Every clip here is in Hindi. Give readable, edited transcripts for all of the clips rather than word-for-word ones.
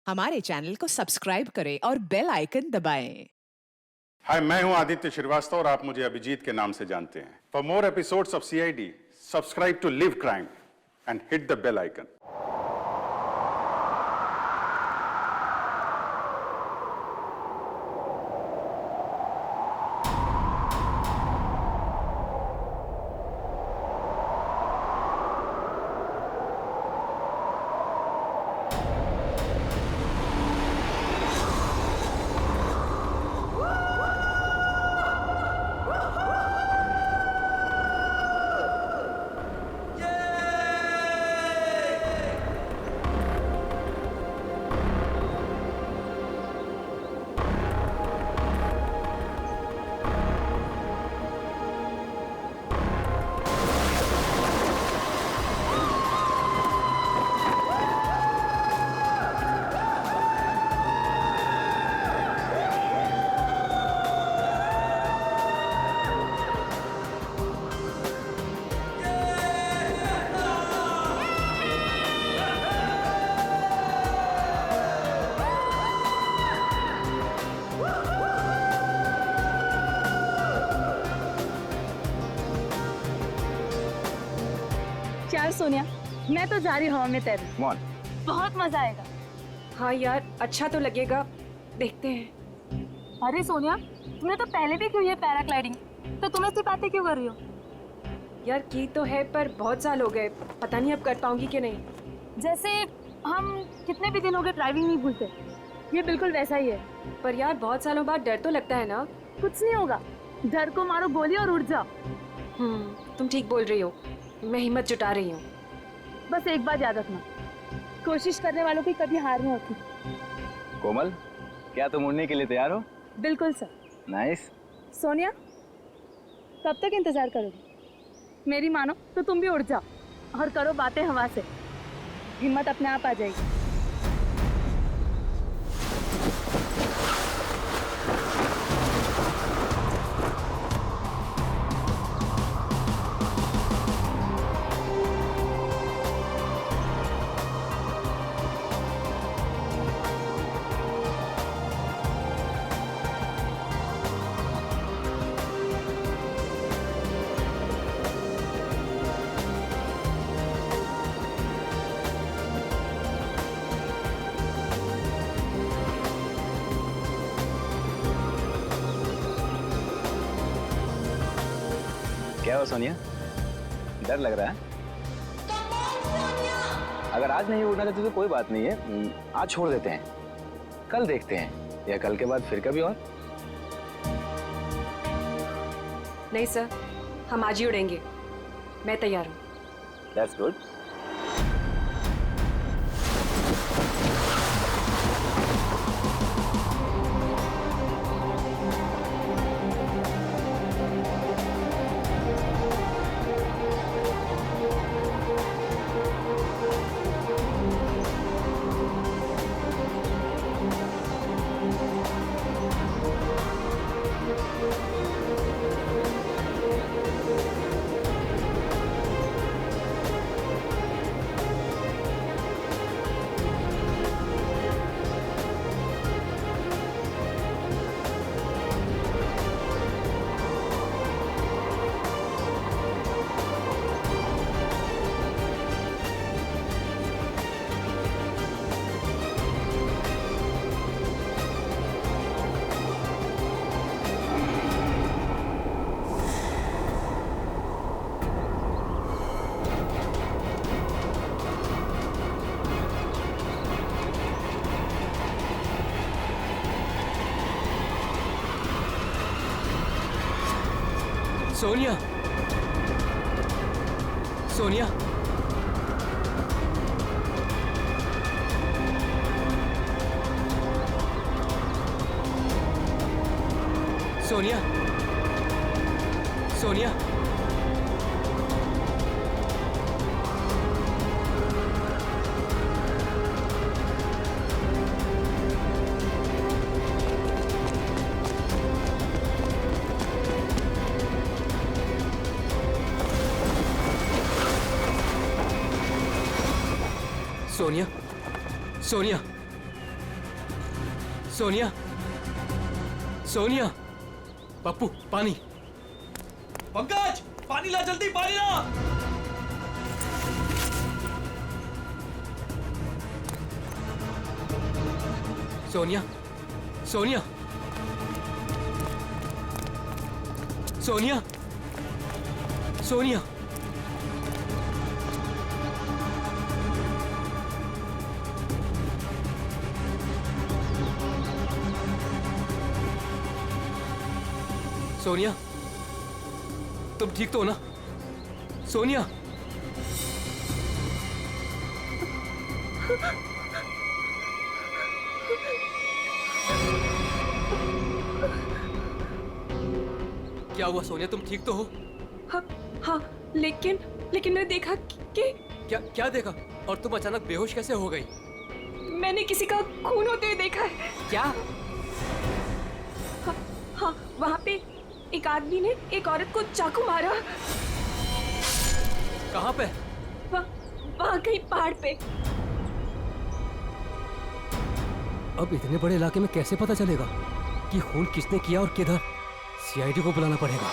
हमारे चैनल को सब्सक्राइब करें और बेल आइकन दबाएं। हाय, मैं हूं आदित्य श्रीवास्तव और आप मुझे अभिजीत के नाम से जानते हैं। For more episodes of CID, subscribe to Liv crime and hit the bell icon. यार सोनिया, मैं तो जा रही हवा में तैरने। बहुत मजा आएगा। हाँ यार, अच्छा तो लगेगा, देखते हैं। अरे सोनिया, तुमने तो पहले भी की है पैराग्लाइडिंग, तो तुम ऐसी बातें क्यों कर रही हो? यार की तो है, पर बहुत साल हो गए, पता नहीं अब कर पाऊंगी कि नहीं। जैसे हम कितने भी दिन हो गए ड्राइविंग नहीं भूलते, ये बिल्कुल वैसा ही है। पर यार बहुत सालों बाद डर तो लगता है ना। कुछ नहीं होगा, डर को मारो गोली और उड़ जाओ। तुम ठीक बोल रही हो, मैं हिम्मत जुटा रही हूँ। बस एक बात याद रखना, कोशिश करने वालों की कभी हार नहीं होती। कोमल, क्या तुम उड़ने के लिए तैयार हो? बिल्कुल सर। नाइस। सोनिया, कब तक इंतजार करोगी? मेरी मानो तो तुम भी उड़ जाओ और करो बातें हवा से, हिम्मत अपने आप आ जाएगी। क्या हो सोनिया, डर लग रहा है? अगर आज नहीं उड़ना चाहते तो कोई बात नहीं है, आज छोड़ देते हैं, कल देखते हैं, या कल के बाद फिर कभी और। नहीं सर, हम आज ही उड़ेंगे, मैं तैयार हूँ। That's good. सोनिया, सोनिया, सोनिया, सोनिया, सोनिया, सोनिया, सोनिया, सोनिया, पप्पू पानी। पंकज, पानी ला, जल्दी पानी ला। सोनिया, सोनिया, सोनिया, सोनिया। सोनिया, तुम ठीक तो हो ना? सोनिया, क्या हुआ सोनिया, तुम ठीक तो हो? हाँ हाँ, लेकिन मैंने देखा कि क्या क्या देखा? और तुम अचानक बेहोश कैसे हो गई? मैंने किसी का खून होते हुए देखा है। क्या? हाँ, वहाँ पे एक आदमी ने एक औरत को चाकू मारा। कहाँ पे? वहाँ कहीं पहाड़ पे। अब इतने बड़े इलाके में कैसे पता चलेगा कि खून किसने किया और किधर? सीआईडी को बुलाना पड़ेगा।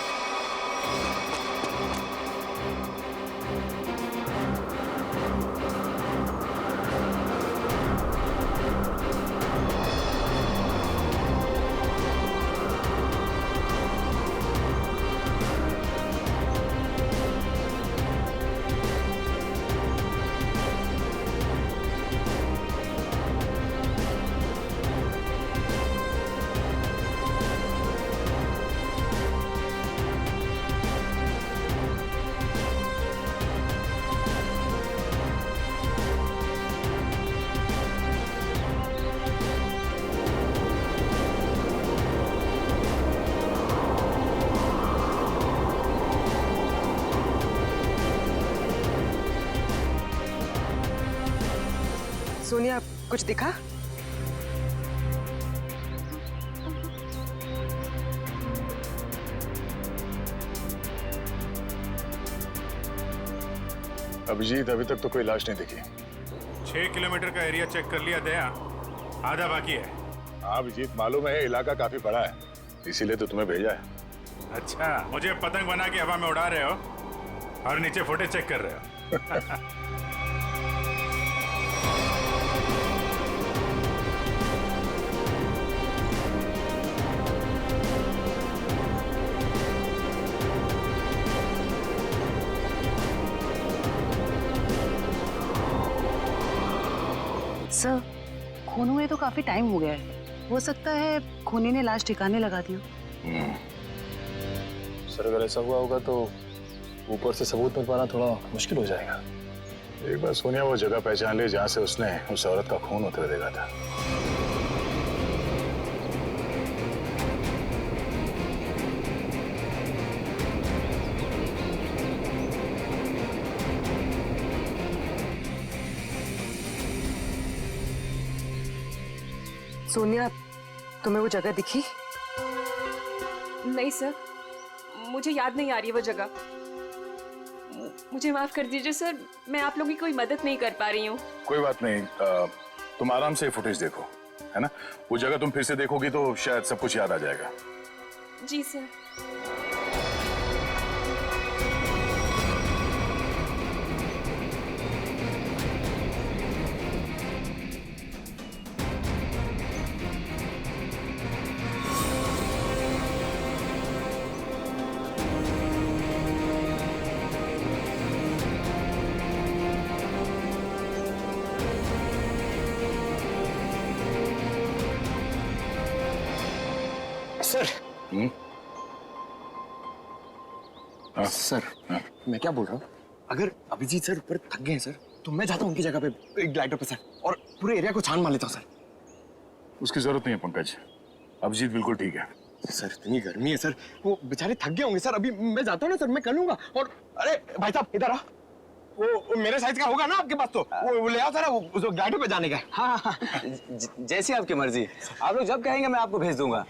सोनिया, कुछ दिखा? अभिजीत, अभी तक तो कोई लाश नहीं दिखी। 6 किलोमीटर का एरिया चेक कर लिया दया, आधा बाकी है। हाँ अभिजीत, मालूम है इलाका काफी बड़ा है, इसीलिए तो तुम्हें भेजा है। अच्छा, मुझे पतंग बना के हवा में उड़ा रहे हो और नीचे फुटेज चेक कर रहे हो। सर, खून हुए तो काफी टाइम हो गया है। हो सकता है खूनी ने लाश ठिकाने लगा दी हो। सर अगर ऐसा हुआ होगा तो ऊपर से सबूत मिल पाना थोड़ा मुश्किल हो जाएगा। एक बार सोनिया वो जगह पहचान ली जहाँ से उसने उस औरत का खून होते हुए देखा था। सोनिया, तुम्हें वो जगह दिखी? नहीं सर, मुझे याद नहीं आ रही वो जगह। मुझे माफ कर दीजिए सर, मैं आप लोगों की कोई मदद नहीं कर पा रही हूँ। कोई बात नहीं, तुम आराम से फुटेज देखो, है ना? वो जगह तुम फिर से देखोगी तो शायद सब कुछ याद आ जाएगा। जी सर। सर। हाँ? सर, हाँ? मैं क्या बोल रहा हूँ, अगर अभिजीत सर ऊपर थक गए हैं सर, तो मैं जाता हूँ उनकी जगह पे एक ग्लाइडर पे सर, और पूरे एरिया को छान मार लेता हूँ सर। उसकी जरूरत नहीं है पंकज, अभिजीत बिल्कुल ठीक है। सर इतनी गर्मी है सर, वो बेचारे थक गए होंगे सर। अभी मैं जाता हूँ ना सर, मैं कर लूंगा। और अरे भाई साहब इधर आ, वो मेरे साइज का होगा ना आपके पास? तो वो ले आओ सर, वो ग्लाइडर पे जाने का। हाँ हाँ, जैसी आपकी मर्जी, आप लोग जब कहेंगे मैं आपको भेज दूंगा।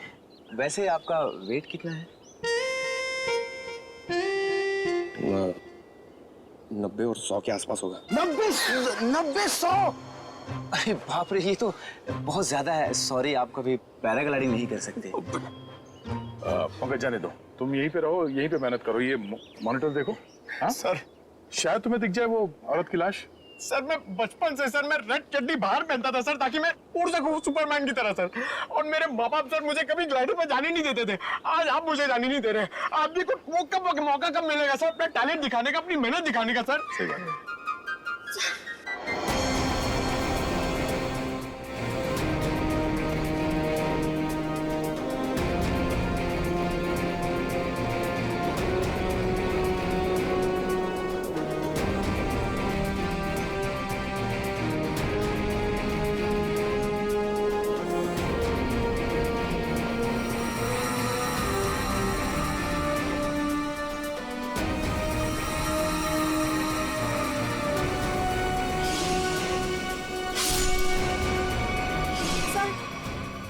वैसे आपका वेट कितना है? 90 और 100 के आसपास होगा। 90 100? अरे बाप रे, ये तो बहुत ज्यादा है। सॉरी, आप कभी पैराग्लाइडिंग नहीं कर सकते। पंकज जाने दो, तुम यहीं पे रहो, यहीं पे मेहनत करो। ये मॉनिटर देखो। हाँ सर, शायद तुम्हें दिख जाए वो औरत की लाश। सर मैं बचपन से सर मैं रेड चड्डी बाहर पहनता था सर, ताकि मैं उड़ सकूं सुपरमैन की तरह सर। और मेरे माँ बाप सर मुझे कभी ग्लाइडर पे जाने नहीं देते थे। आज आप मुझे जाने नहीं दे रहे। आप भी को वो कब मौका कब मिलेगा सर अपना टैलेंट दिखाने का, अपनी मेहनत दिखाने का सर? सही बात है।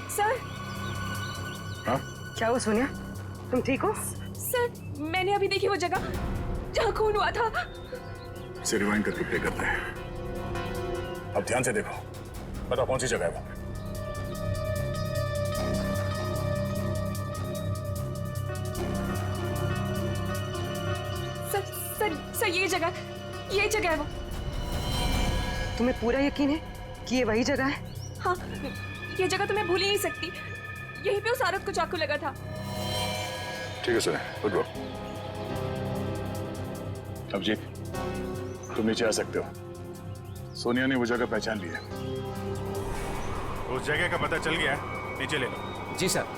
सर हाँ क्या हुआ सोनिया, तुम ठीक हो? सर, मैंमैंने अभी देखी वो जगह जहाँ खून हुआ था। इसे रिवाइंड करके प्ले करते हैं। अब ध्यान से देखो, बताओ कौन सी जगह है वो? सर ये जगह है वो। तुम्हें पूरा यकीन है कि ये वही जगह है? हाँ, ये जगह तो मैं भूल ही नहीं सकती। यहीं पे उस औरत को चाकू लगा था। ठीक है सर, गुड वर्क। अभिजीत, तुम नीचे आ सकते हो। सोनिया ने वो जगह पहचान ली है। उस जगह का पता चल गया है, नीचे ले लो। जी सर।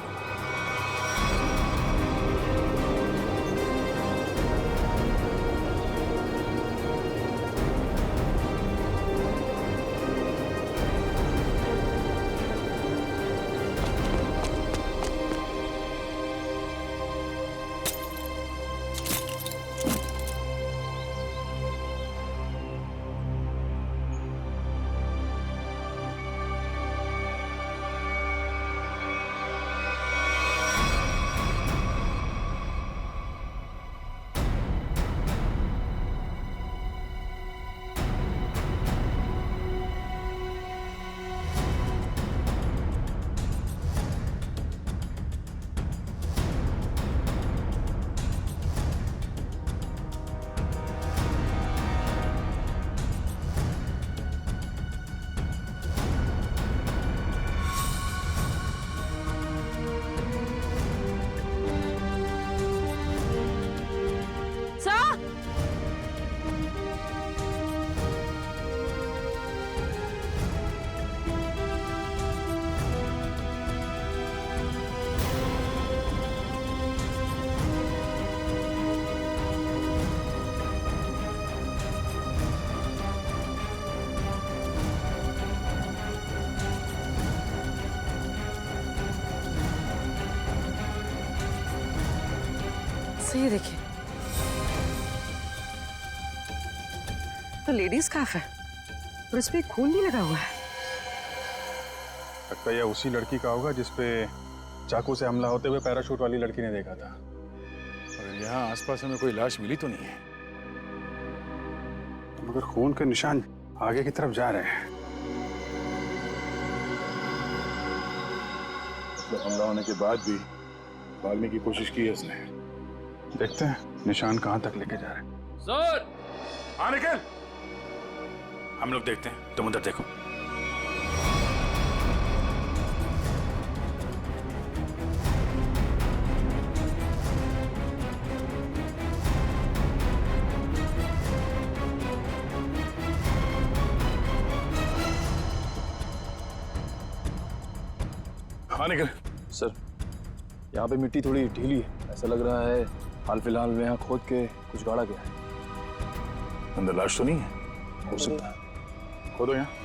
सही देखिए, तो लेडीज स्कार्फ है और इस पे खून भी लगा हुआ है। लगता है यह उसी लड़की का होगा जिसपे चाकू से हमला होते हुए पैराशूट वाली लड़की ने देखा था। और यहाँ आसपास हमें कोई लाश मिली तो नहीं है, मगर खून के निशान आगे की तरफ जा रहे हैं। मतलब हमला होने के बाद भी भागने की कोशिश की है उसने। देखते हैं निशान कहां तक लेके जा रहे हैं। सर, हाँ निखिल, हम लोग देखते हैं, तुम उधर देखो। हाँ निखिल। सर, यहाँ पे मिट्टी थोड़ी ढीली है, ऐसा लग रहा है हाल फिलहाल में यहाँ खोद के कुछ गाड़ा गया है। अंदर लाश तो नहीं है? हो सकता है, खोदो यहाँ।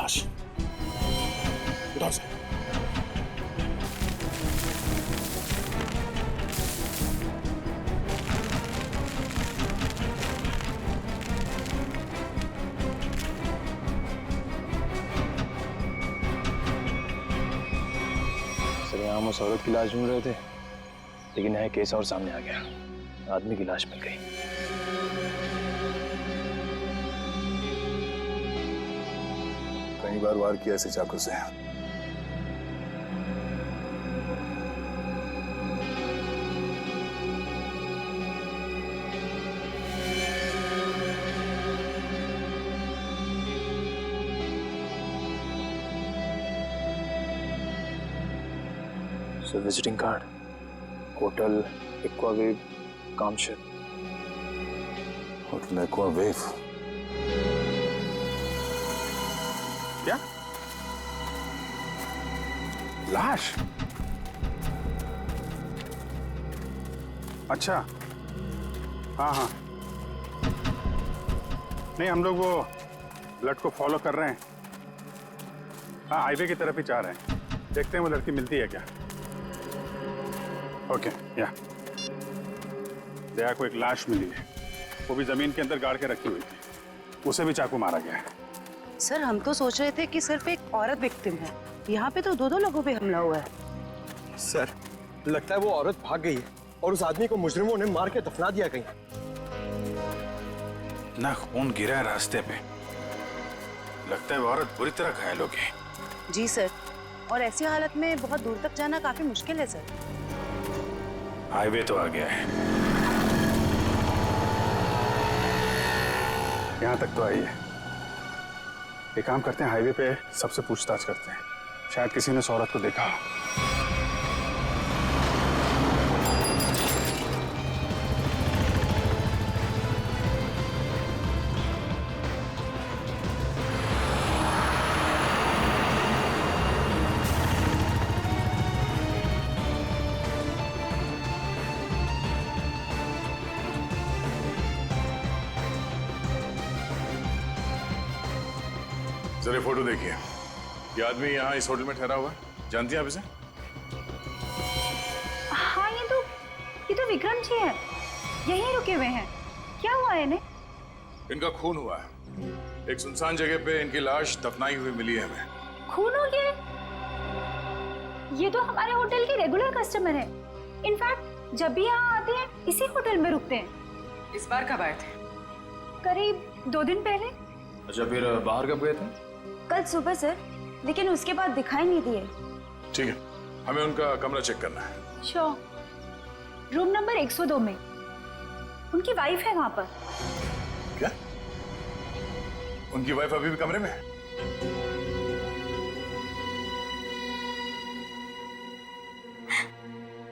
लाश। उठाओ से। सर यहाँ हम उस औरत की लाश ढूंढ रहे थे, लेकिन यहाँ केस और सामने आ गया। आदमी की लाश मिल गई। कई बार वार किया ऐसे चाकू से। Sir visiting card, hotel Aquawave, Kamshet. Hotel Aquawave. क्या? लाश? अच्छा, हाँ हाँ। नहीं, हम लोग वो ब्लड को फॉलो कर रहे हैं। हाँ, हाईवे की तरफ ही जा रहे हैं। देखते हैं वो लड़की मिलती है क्या। ओके, या दया को एक लाश मिली है, वो भी जमीन के अंदर गाड़ के रखी हुई थी। उसे भी चाकू मारा गया है। सर हम तो सोच रहे थे कि सिर्फ एक औरत विक्टिम है, यहाँ पे तो दो लोगों पे हमला हुआ है। सर लगता है वो औरत भाग गई है और उस आदमी को मुजरिमों ने मार के दफना दिया कहीं। ना खून गिरा है रास्ते पे, लगता है वो औरत बुरी तरह घायल हो गई। जी सर, और ऐसी हालत में बहुत दूर तक जाना काफी मुश्किल है सर। हाईवे तो आ गया है, यहाँ तक तो आई है। एक काम करते हैं, हाईवे पे सबसे पूछताछ करते हैं, शायद किसी ने उस औरत को देखा हो। जरा फोटो देखिए। ये आदमी यहाँ इस होटल में ठहरा हुआ है, जानती हैं आप इसे? हाँ, ये तो विक्रम जी है, यहीं रुके हुए हैं। क्या हुआ है इन्हें? इनका खून हुआ है। एक सुनसान जगह पे इनकी लाश दफनाई हुई मिली है हमें। खून हो गया है? ये तो हमारे होटल के रेगुलर कस्टमर है। इनफैक्ट जब भी यहाँ आते हैं इसी होटल में रुकते हैं। इस बार कब आए थे? करीब 2 दिन पहले। अच्छा, फिर बाहर कब गए थे? कल सुबह सर, लेकिन उसके बाद दिखाई नहीं दिए। ठीक है, हमें उनका कमरा चेक करना है। श्योर। रूम नंबर 102 में उनकी वाइफ है वहां पर। क्या? उनकी वाइफ अभी भी कमरे में है?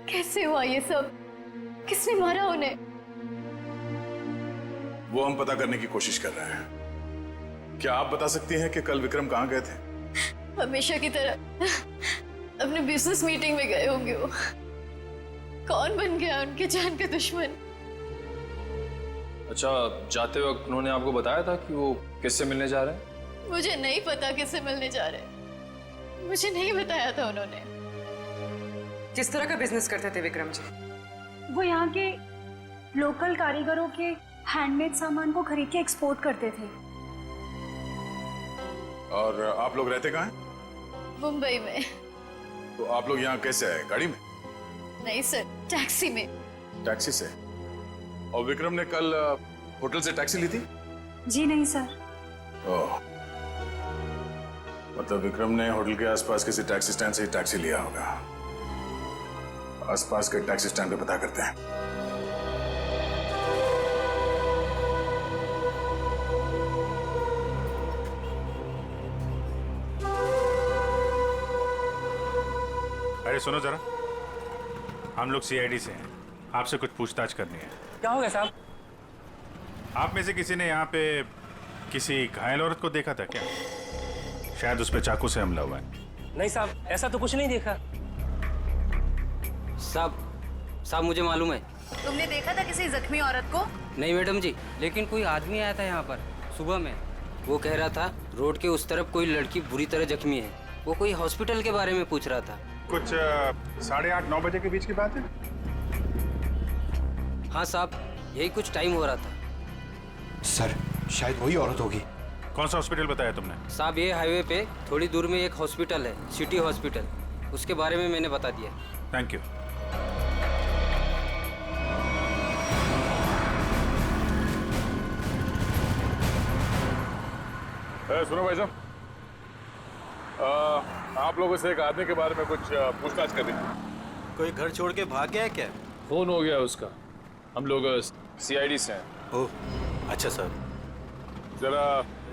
कैसे हुआ ये सब? किसने मारा उन्हें? वो हम पता करने की कोशिश कर रहे हैं। क्या आप बता सकती हैं कि कल विक्रम कहाँ गए थे? हमेशा की तरह अपने बिजनेस मीटिंग में गए होंगे वो। कौन बन गया उनके जान का दुश्मन? अच्छा, जाते वक्त उन्होंने आपको बताया था कि वो किससे मिलने जा रहे हैं? मुझे नहीं पता किससे मिलने जा रहे हैं। मुझे नहीं बताया था उन्होंने। किस तरह का बिजनेस करते थे विक्रम जी? वो यहाँ के लोकल कारीगरों के हैंडमेड सामान को खरीद के एक्सपोर्ट करते थे। और आप लोग रहते कहाँ हैं? मुंबई में। तो आप लोग यहाँ कैसे आए? गाड़ी में? नहीं सर, टैक्सी में। टैक्सी से? और विक्रम ने कल होटल से टैक्सी ली थी? जी नहीं सर। ओह, मतलब विक्रम ने होटल के आसपास किसी टैक्सी स्टैंड से ही टैक्सी लिया होगा। आसपास के टैक्सी स्टैंड पे पता करते हैं। अरे सुनो जरा, हम लोग सीआईडी से हैं, आपसे कुछ पूछताछ करनी है। क्या हो गया साहब? आप में से किसी ने यहाँ पे किसी घायल औरत को देखा था क्या? शायद उस पे चाकू से हमला हुआ है। नहीं साहब, ऐसा तो कुछ नहीं देखा। साहब मुझे मालूम है। तुमने देखा था किसी जख्मी औरत को? नहीं मैडम जी, लेकिन कोई आदमी आया था यहाँ पर सुबह में। वो कह रहा था रोड के उस तरफ कोई लड़की बुरी तरह जख्मी है। वो कोई हॉस्पिटल के बारे में पूछ रहा था। कुछ 8:30-9 बजे के बीच की बात है। हाँ साहब, यही कुछ टाइम हो रहा था। सर शायद वही औरत होगी। कौन सा हॉस्पिटल बताया तुमने? साहब ये हाईवे पे थोड़ी दूर में एक हॉस्पिटल है, सिटी हॉस्पिटल, उसके बारे में मैंने बता दिया। Thank you. सुनो भाई साहब, आप लोगों से एक आदमी के बारे में कुछ पूछताछ करनी है। कोई घर छोड़ के भाग गया है क्या? फोन हो गया उसका। हम लोग CID से हैं। ओह अच्छा सर। जरा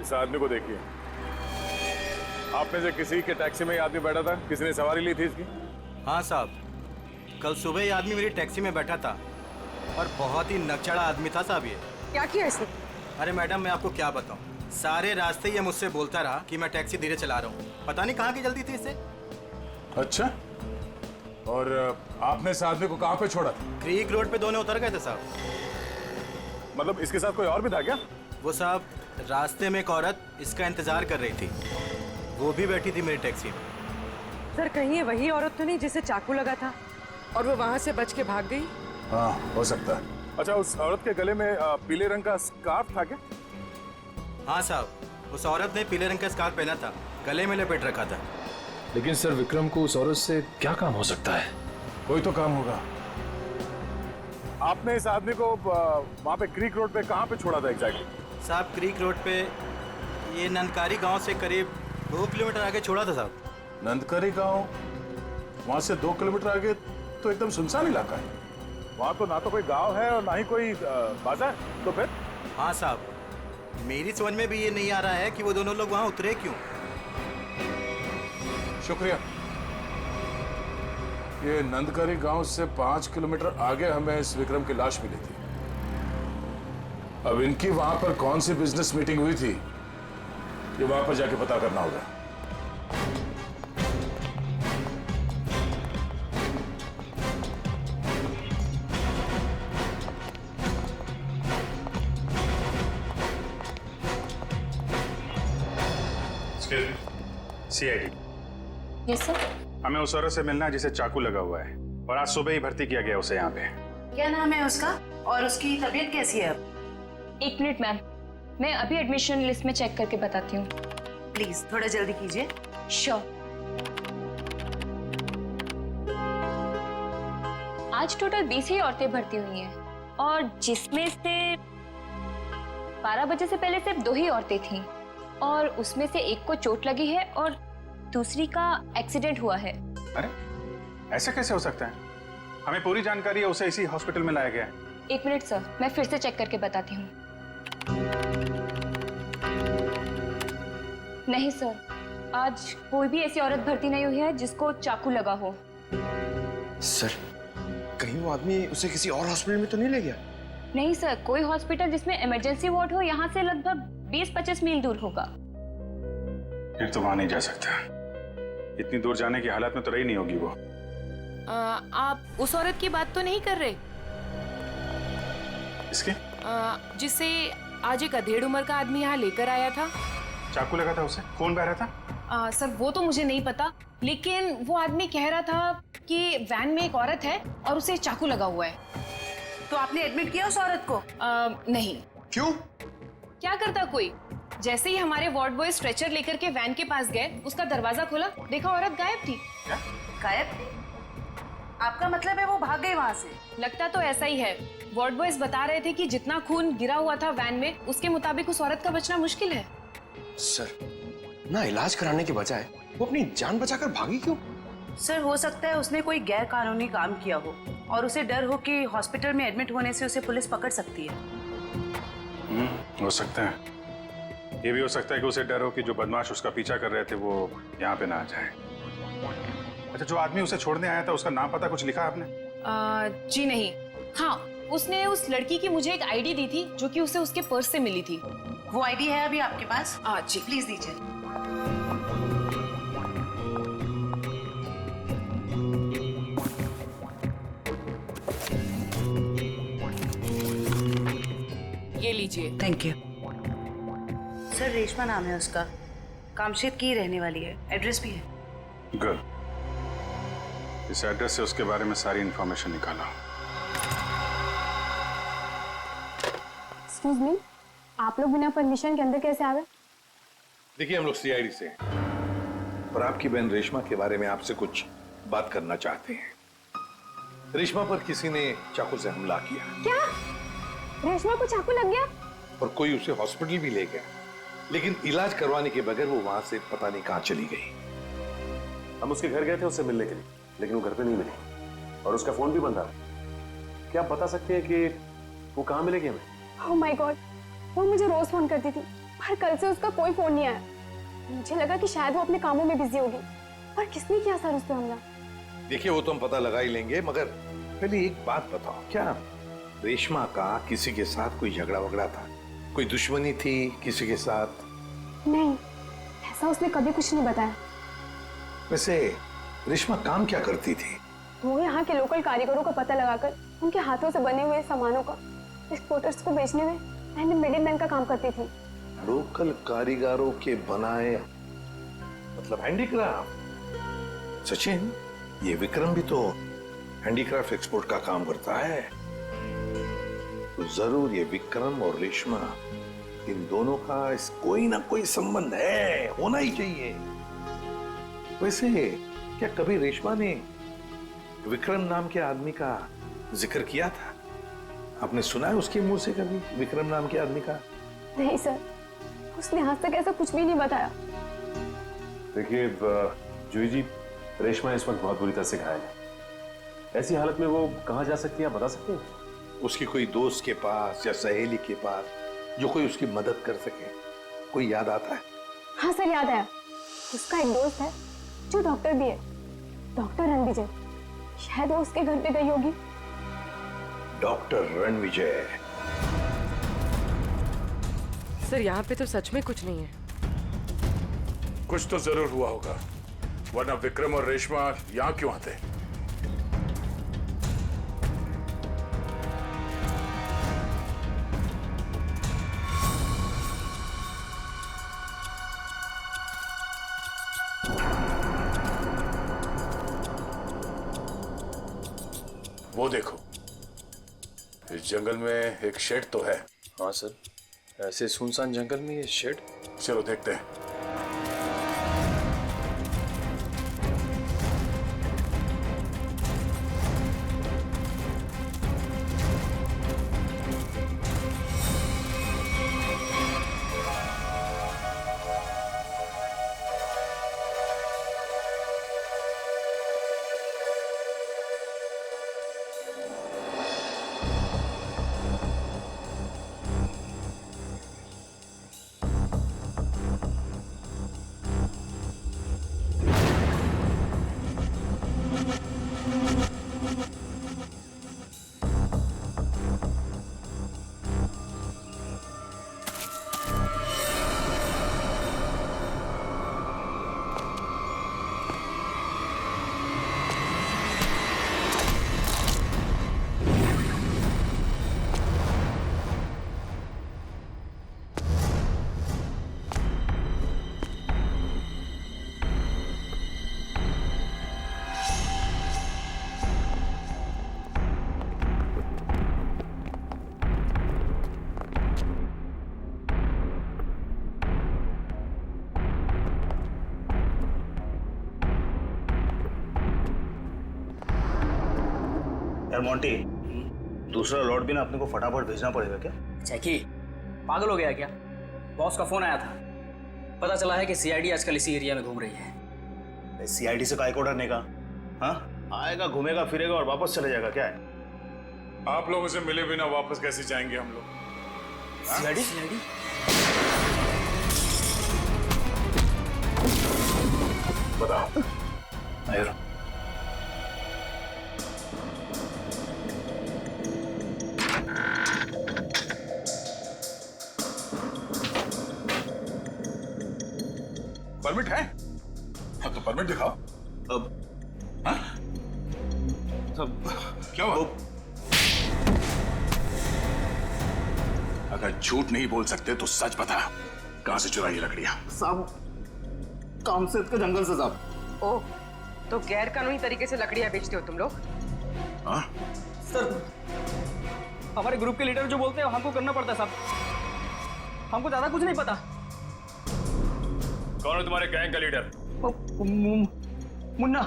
इस आदमी को देखिए। आप में से किसी के टैक्सी में ये आदमी बैठा था? किसी ने सवारी ली थी इसकी? हाँ साहब, कल सुबह ये आदमी मेरी टैक्सी में बैठा था और बहुत ही नकचड़ा आदमी था साहब ये। क्या किया इसने? अरे मैडम मैं आपको क्या बताऊं, सारे रास्ते ये मुझसे बोलता रहा कि मैं टैक्सी धीरे चला रहा हूँ। पता नहीं कहाँ की जल्दी थी इसे। अच्छा, और आपने इस आदमी को कहाँ पे छोड़ा था? क्रीक रोड पे दोनों उतर गए थे साहब। मतलब इसके साथ कोई और भी था क्या? वो साहब रास्ते में एक औरत इसका इंतजार कर रही थी, वो भी बैठी थी मेरी टैक्सी में। सर कहीं ये वही औरत तो नहीं जिसे चाकू लगा था और वो वहाँ से बच के भाग गई? हाँ हो सकता है। अच्छा, उस औरत के गले में पीले रंग का स्कार्फ था क्या? हाँ साहब, उस औरत ने पीले रंग का स्कार्फ पहना था, गले में लपेट रखा था। लेकिन सर विक्रम को उस औरत से क्या काम हो सकता है? कोई तो काम होगा। आपने इस आदमी को वहाँ पे क्रीक रोड पे कहाँ पे छोड़ा था एग्जैक्टली? साहब क्रीक रोड पे ये नंदकारी गांव से करीब 2 किलोमीटर आगे छोड़ा था साहब। नंदकारी गांव? वहाँ से 2 किलोमीटर आगे तो एकदम सुनसान इलाका है। वहाँ तो ना तो कोई गांव है और ना ही कोई बाजार। तो फिर? हाँ साहब, मेरी समझ में भी ये नहीं आ रहा है कि वो दोनों लोग वहाँ उतरे क्यों। शुक्रिया। ये नंदकारी गांव से 5 किलोमीटर आगे हमें इस विक्रम की लाश मिली थी। अब इनकी वहां पर कौन सी बिजनेस मीटिंग हुई थी, ये वहां पर जाके पता करना होगा। CID। Yes sir. हमें उस औरत से मिलना है जिसे चाकू लगा हुआ है और आज सुबह ही भर्ती किया गया उसे यहाँ पे। क्या नाम है उसका और उसकी तबीयत कैसी है अब? 1 मिनट मैम, मैं अभी एडमिशन लिस्ट में चेक करके बताती हूँ। प्लीज थोड़ा जल्दी कीजिए। श्योर। आज टोटल 20 ही औरतें भर्ती हुई हैं और जिसमें से 12 बजे से पहले सिर्फ 2 ही औरतें थीं और उसमें से एक को चोट लगी है और दूसरी का एक्सीडेंट हुआ है। अरे ऐसा कैसे हो सकता है? हमें पूरी जानकारी है, उसे इसी हॉस्पिटल में लाया गया है। 1 मिनट सर, मैं फिर से चेक करके बताती हूँ। नहीं सर, आज कोई भी ऐसी औरत भर्ती नहीं हुई है जिसको चाकू लगा हो। सर कहीं वो आदमी उसे किसी और हॉस्पिटल में तो नहीं ले गया? नहीं सर, कोई हॉस्पिटल जिसमें इमरजेंसी वार्ड हो यहाँ से लगभग 20-25 मील दूर होगा। फिर तो वहां नहीं जा सकता। इतनी दूर जाने की हालत में तो रही नहीं होगी वो। आप उस औरत की बात तो नहीं कर रहे? इसके? जिसे आज एक अधेड़ उम्र का आदमी यहाँ लेकर आया था। चाकू लगा था उसे? खून बह रहा था? सर वो तो मुझे नहीं पता, लेकिन वो आदमी कह रहा था कि वैन में एक औरत है और उसे चाकू लगा हुआ है। तो आपने एडमिट किया उस औरत को? नहीं। क्यों? क्या करता कोई? जैसे ही हमारे वार्ड बॉय स्ट्रेचर लेकर के वैन के पास गए, उसका दरवाजा खोला, देखा औरत गायब थी। क्या? गायब? आपका मतलब है वो भाग गई वहां से? लगता तो ऐसा ही है। वार्ड बॉयज बता रहे थे कि जितना खून गिरा हुआ था वैन में, उसके मुताबिक उस औरत का बचना मुश्किल है। सर ना इलाज कराने के बजाय वो अपनी जान बचाकर भागी क्यों? सर हो सकता है उसने कोई गैर कानूनी काम किया हो और उसे डर हो कि हॉस्पिटल में एडमिट होने से उसे पुलिस पकड़ सकती है। हो सकता है। ये भी हो सकता है कि उसे डर हो कि जो बदमाश उसका पीछा कर रहे थे वो यहाँ पे ना आ जाए। अच्छा, जो आदमी उसे छोड़ने आया था उसका नाम पता कुछ लिखा आपने? जी नहीं। हाँ, उसने उस लड़की की मुझे एक आईडी दी थी जो कि उसे उसके पर्स से मिली थी। वो आईडी है अभी आपके पास? जी प्लीज दीजिए। ये लीजिए। Thank you. Sir sir Reshma नाम है उसका, कामशेत की रहने वाली है, एड्रेस भी है। गुड। इस एड्रेस से उसके बारे में सारी इंफॉर्मेशन निकाला। एक्सक्यूज मी, आप लोग बिना परमिशन के अंदर कैसे आ गए? देखिए हम लोग सीआईडी से हैं और आपकी बहन रेशमा के बारे में आपसे कुछ बात करना चाहते हैं। रेशमा पर किसी ने चाकू से हमला किया। क्या? रेशमा को चाकू लग गया? और कोई उसे हॉस्पिटल भी ले गया, लेकिन इलाज करवाने के बगैर वो वहां से पता नहीं कहां चली गई। हम उसके घर गए थे उससे मिलने के लिए, लेकिन वो घर पे नहीं मिली और उसका फोन भी बंद था। क्या आप बता सकते हैं कि वो कहाँ मिलेगी हमें? ओह माय गॉड, वो मुझे रोज फोन करती थी, पर कल से उसका कोई फोन नहीं आया। मुझे लगा कि शायद वो अपने कामों में बिजी होगी, पर किसने किया सर उस पे हमला? देखिए वो तो हम पता लगा ही लेंगे, मगर पहले एक बात बताओ, क्या रेशमा का किसी के साथ कोई झगड़ा वगड़ा था? कोई दुश्मनी थी किसी के साथ? नहीं, ऐसा उसने कभी कुछ नहीं बताया। वैसे रेशमा काम क्या करती थी? वो यहाँ के लोकल कारीगरों का पता लगाकर उनके हाथों से बने हुए सामानों का एक्सपोर्टर्स को बेचने में एंड मिडिलमैन का काम करती थी। लोकल कारीगरों के बनाए, मतलब हैंडीक्राफ्ट। सचिन, ये विक्रम भी तो हैंडीक्राफ्ट एक्सपोर्ट का काम करता है, तो जरूर ये विक्रम और रेशमा, इन दोनों का कोई ना कोई संबंध है, होना ही चाहिए। वैसे क्या कभी रेशमा ने विक्रम नाम के आदमी का जिक्र किया था? आपने सुना है उसके मुंह से कभी विक्रम नाम के आदमी का? नहीं सर, उसने आज तक ऐसा कुछ भी नहीं बताया। देखिए जूही जी, रेशमा इस वक्त बहुत बुरी तरह से घायल है। ऐसी हालत में वो कहाँ जा सकती है, आप बता सकते हैं? उसकी कोई दोस्त के पास या सहेली के पास जो कोई उसकी मदद कर सके, कोई याद आता है? हाँ सर, याद आया। उसका एक दोस्त है जो डॉक्टर भी है, डॉक्टर रणविजय। शायद वो उसके घर पे गई होगी। डॉक्टर रणविजय? सर यहाँ पे तो सच में कुछ नहीं है। कुछ तो जरूर हुआ होगा, वरना विक्रम और रेशमा यहाँ क्यों आते? वो देखो, इस जंगल में एक शेड तो है। हाँ सर, ऐसे सुनसान जंगल में ये शेड? चलो देखते हैं। यार मोंटी, दूसरा लॉट भी ना अपने को फटाफट भेजना पड़ेगा क्या? जैकी, पागल हो गया क्या? बॉस का फोन आया था, पता चला है कि सीआईडी आजकल इसी एरिया में घूम रही है। सीआईडी से काय को डरने का? हाँ, आएगा, घूमेगा फिरेगा और वापस चले जाएगा। क्या है? आप लोगों से मिले बिना वापस कैसे जाएंगे हम लोग? सीआईडी? बताओ। आयुर, परमिट है? हाँ तो परमिट दिखाओ। अब हाँ? सब क्या हुआ? अगर झूठ नहीं बोल सकते तो सच बता। कहां से चुराई ये लकड़ियां? साहब कामसेद के जंगल से साहब। ओह, तो गैर कानूनी तरीके से लकड़ियां बेचते हो तुम लोग? हाँ? सर हमारे ग्रुप के लीडर जो बोलते हैं हमको करना पड़ता है साहब, हमको ज्यादा कुछ नहीं पता। कौन है तुम्हारे गैंग का लीडर? मुन्ना।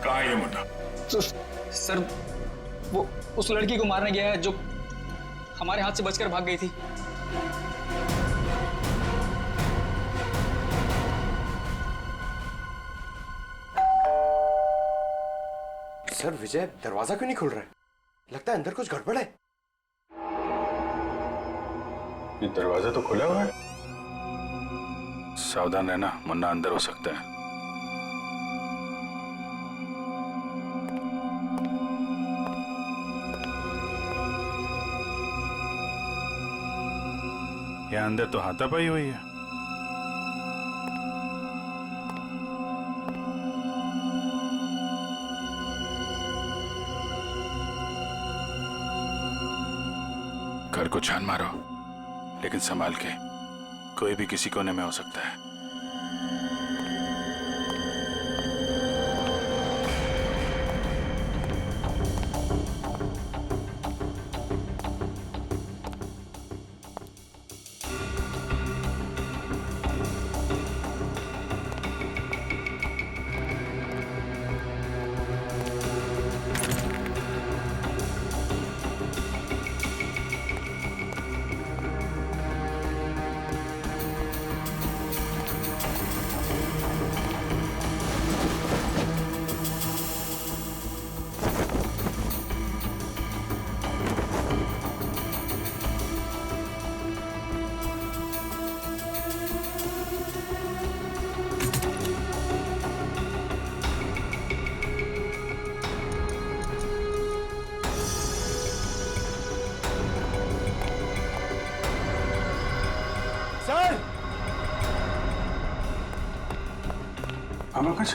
कहाँ है ये मुन्ना? सर वो उस लड़की को मारने गया है जो हमारे हाथ से बचकर भाग गई थी। सर विजय दरवाजा क्यों नहीं खुल रहा है? लगता है अंदर कुछ गड़बड़ है। ये दरवाजा तो खुला हुआ है। सावधान रहना, मुन्ना अंदर हो सकता है। यहाँ अंदर तो हाथापाई हुई है। घर को छान मारो, लेकिन संभाल के। कोई भी किसी कोने में हो सकता है। सर पंकज,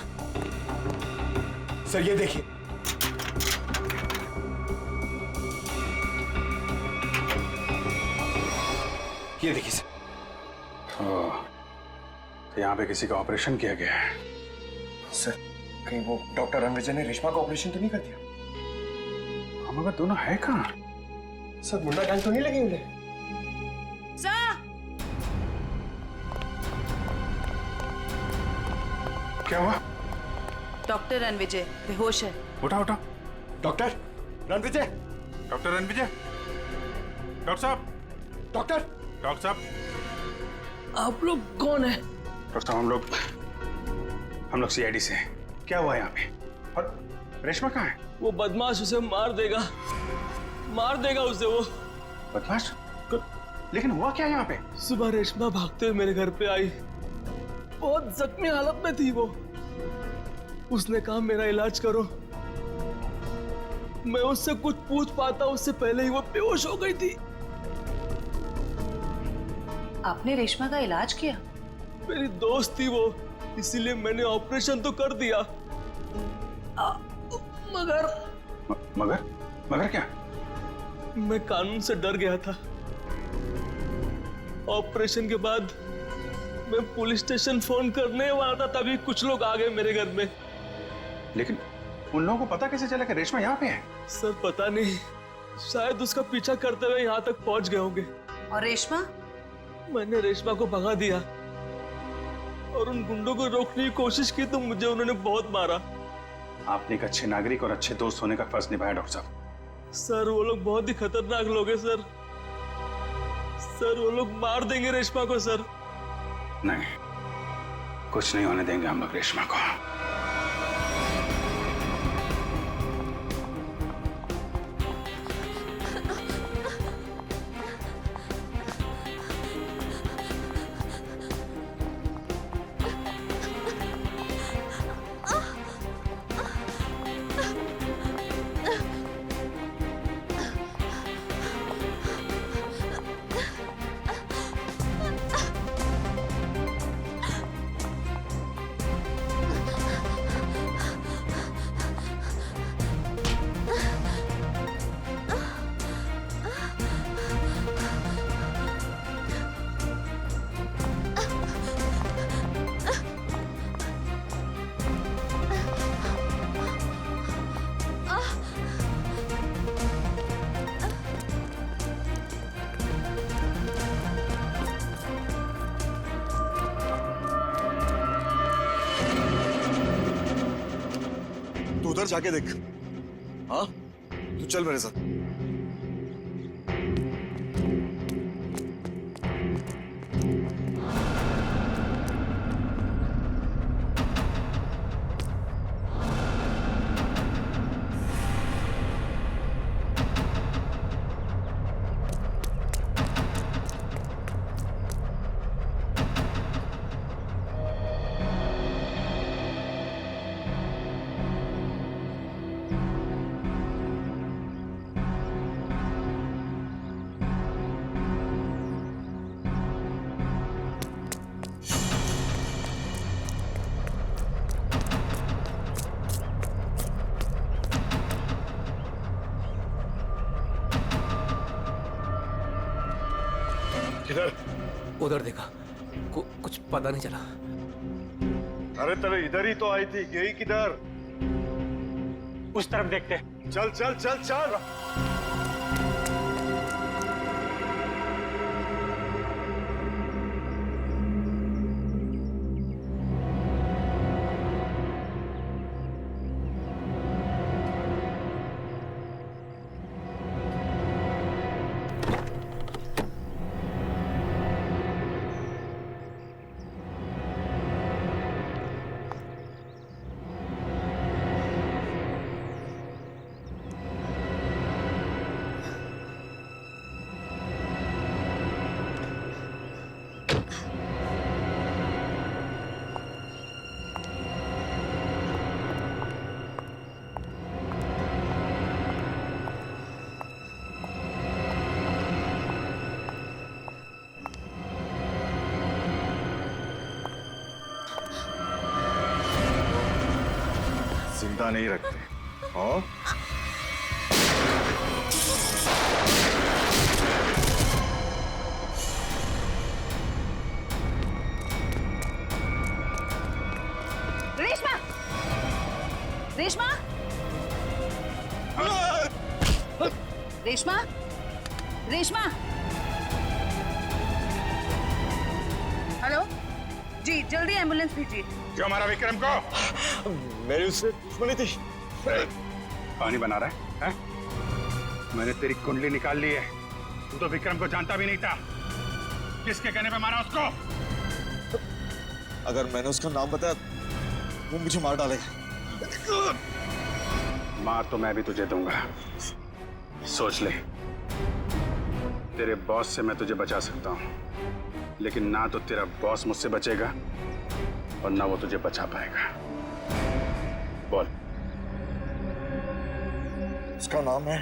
सर ये देखिए। ये देखिए सर। तो यहाँ पे किसी का ऑपरेशन किया गया है। सर कहीं वो डॉक्टर रणविजय ने रेशमा का ऑपरेशन तो नहीं कर दिया? मगर दोनों है कहाँ? सर मुन्ना गैंग तो नहीं लगी उन्हें? क्या हुआ? डॉक्टर रणविजय बेहोश है। उठा उठा। Doctor Ranvijay, doctor Ranvijay, doctor साहब, डॉक्टर साहब। आप लोग कौन है? डॉक्टर साहब हम लोग सीआईडी से हैं। क्या हुआ यहाँ पे? और रेशमा कहाँ है? वो बदमाश उसे मार देगा उसे वो। बदमाश? लेकिन हुआ क्या यहाँ पे? सुबह रेशमा भागते हुए मेरे घर पे आई, बहुत जख्मी हालत में थी वो। उसने कहा मेरा इलाज करो। मैं उससे कुछ पूछ पाता उससे पहले ही वो बेहोश हो गई थी। आपने रेशमा का इलाज किया? मेरी दोस्त थी वो, इसीलिए मैंने ऑपरेशन तो कर दिया। मगर क्या? मैं कानून से डर गया था। ऑपरेशन के बाद मैं पुलिस स्टेशन फोन करने वाला था, तभी कुछ लोग आ गए मेरे घर में। लेकिन उन लोगों को पता कैसे चला कि रेशमा यहाँ पे है? सर पता नहीं, शायद उसका पीछा करते हुए यहाँ तक पहुँच गए होंगे। और रेशमा? मैंने रेशमा को भगा दिया और उन गुंडों को रोकने की कोशिश की तो मुझे उन्होंने बहुत मारा। आपने एक अच्छे नागरिक और अच्छे दोस्त होने का फर्ज निभाया डॉक्टर साहब। सर वो लोग बहुत ही खतरनाक लोग हैं सर। वो लोग मार देंगे रेशमा को सर। नहीं, कुछ नहीं होने देंगे हम लोग रेशमा को। जाके देख। हाँ, तू चल मेरे साथ। किधर? उधर देखा, कुछ पता नहीं चला। अरे तेरे इधर ही तो आई थी, गई किधर? उस तरफ देखते। चल चल चल चल। जिंदा नहीं रखते। हाँ? रेशमा! रेशमा! रेशमा! रेशमा! हेलो जी, जल्दी एम्बुलेंस भेजिए। क्यों मारा विक्रम को? मेरी उससे दुश्मनी थी। पानी बना रहा है? मैंने तेरी कुंडली निकाल ली है। तू तो विक्रम को जानता भी नहीं था। किसके कहने पे मारा उसको? अगर मैंने उसका नाम बताया वो मुझे मार डालेगा। मार तो मैं भी तुझे दूंगा। सोच ले, तेरे बॉस से मैं तुझे बचा सकता हूँ, लेकिन ना तो तेरा बॉस मुझसे बचेगा और ना वो तुझे बचा पाएगा। बोल। उसका नाम है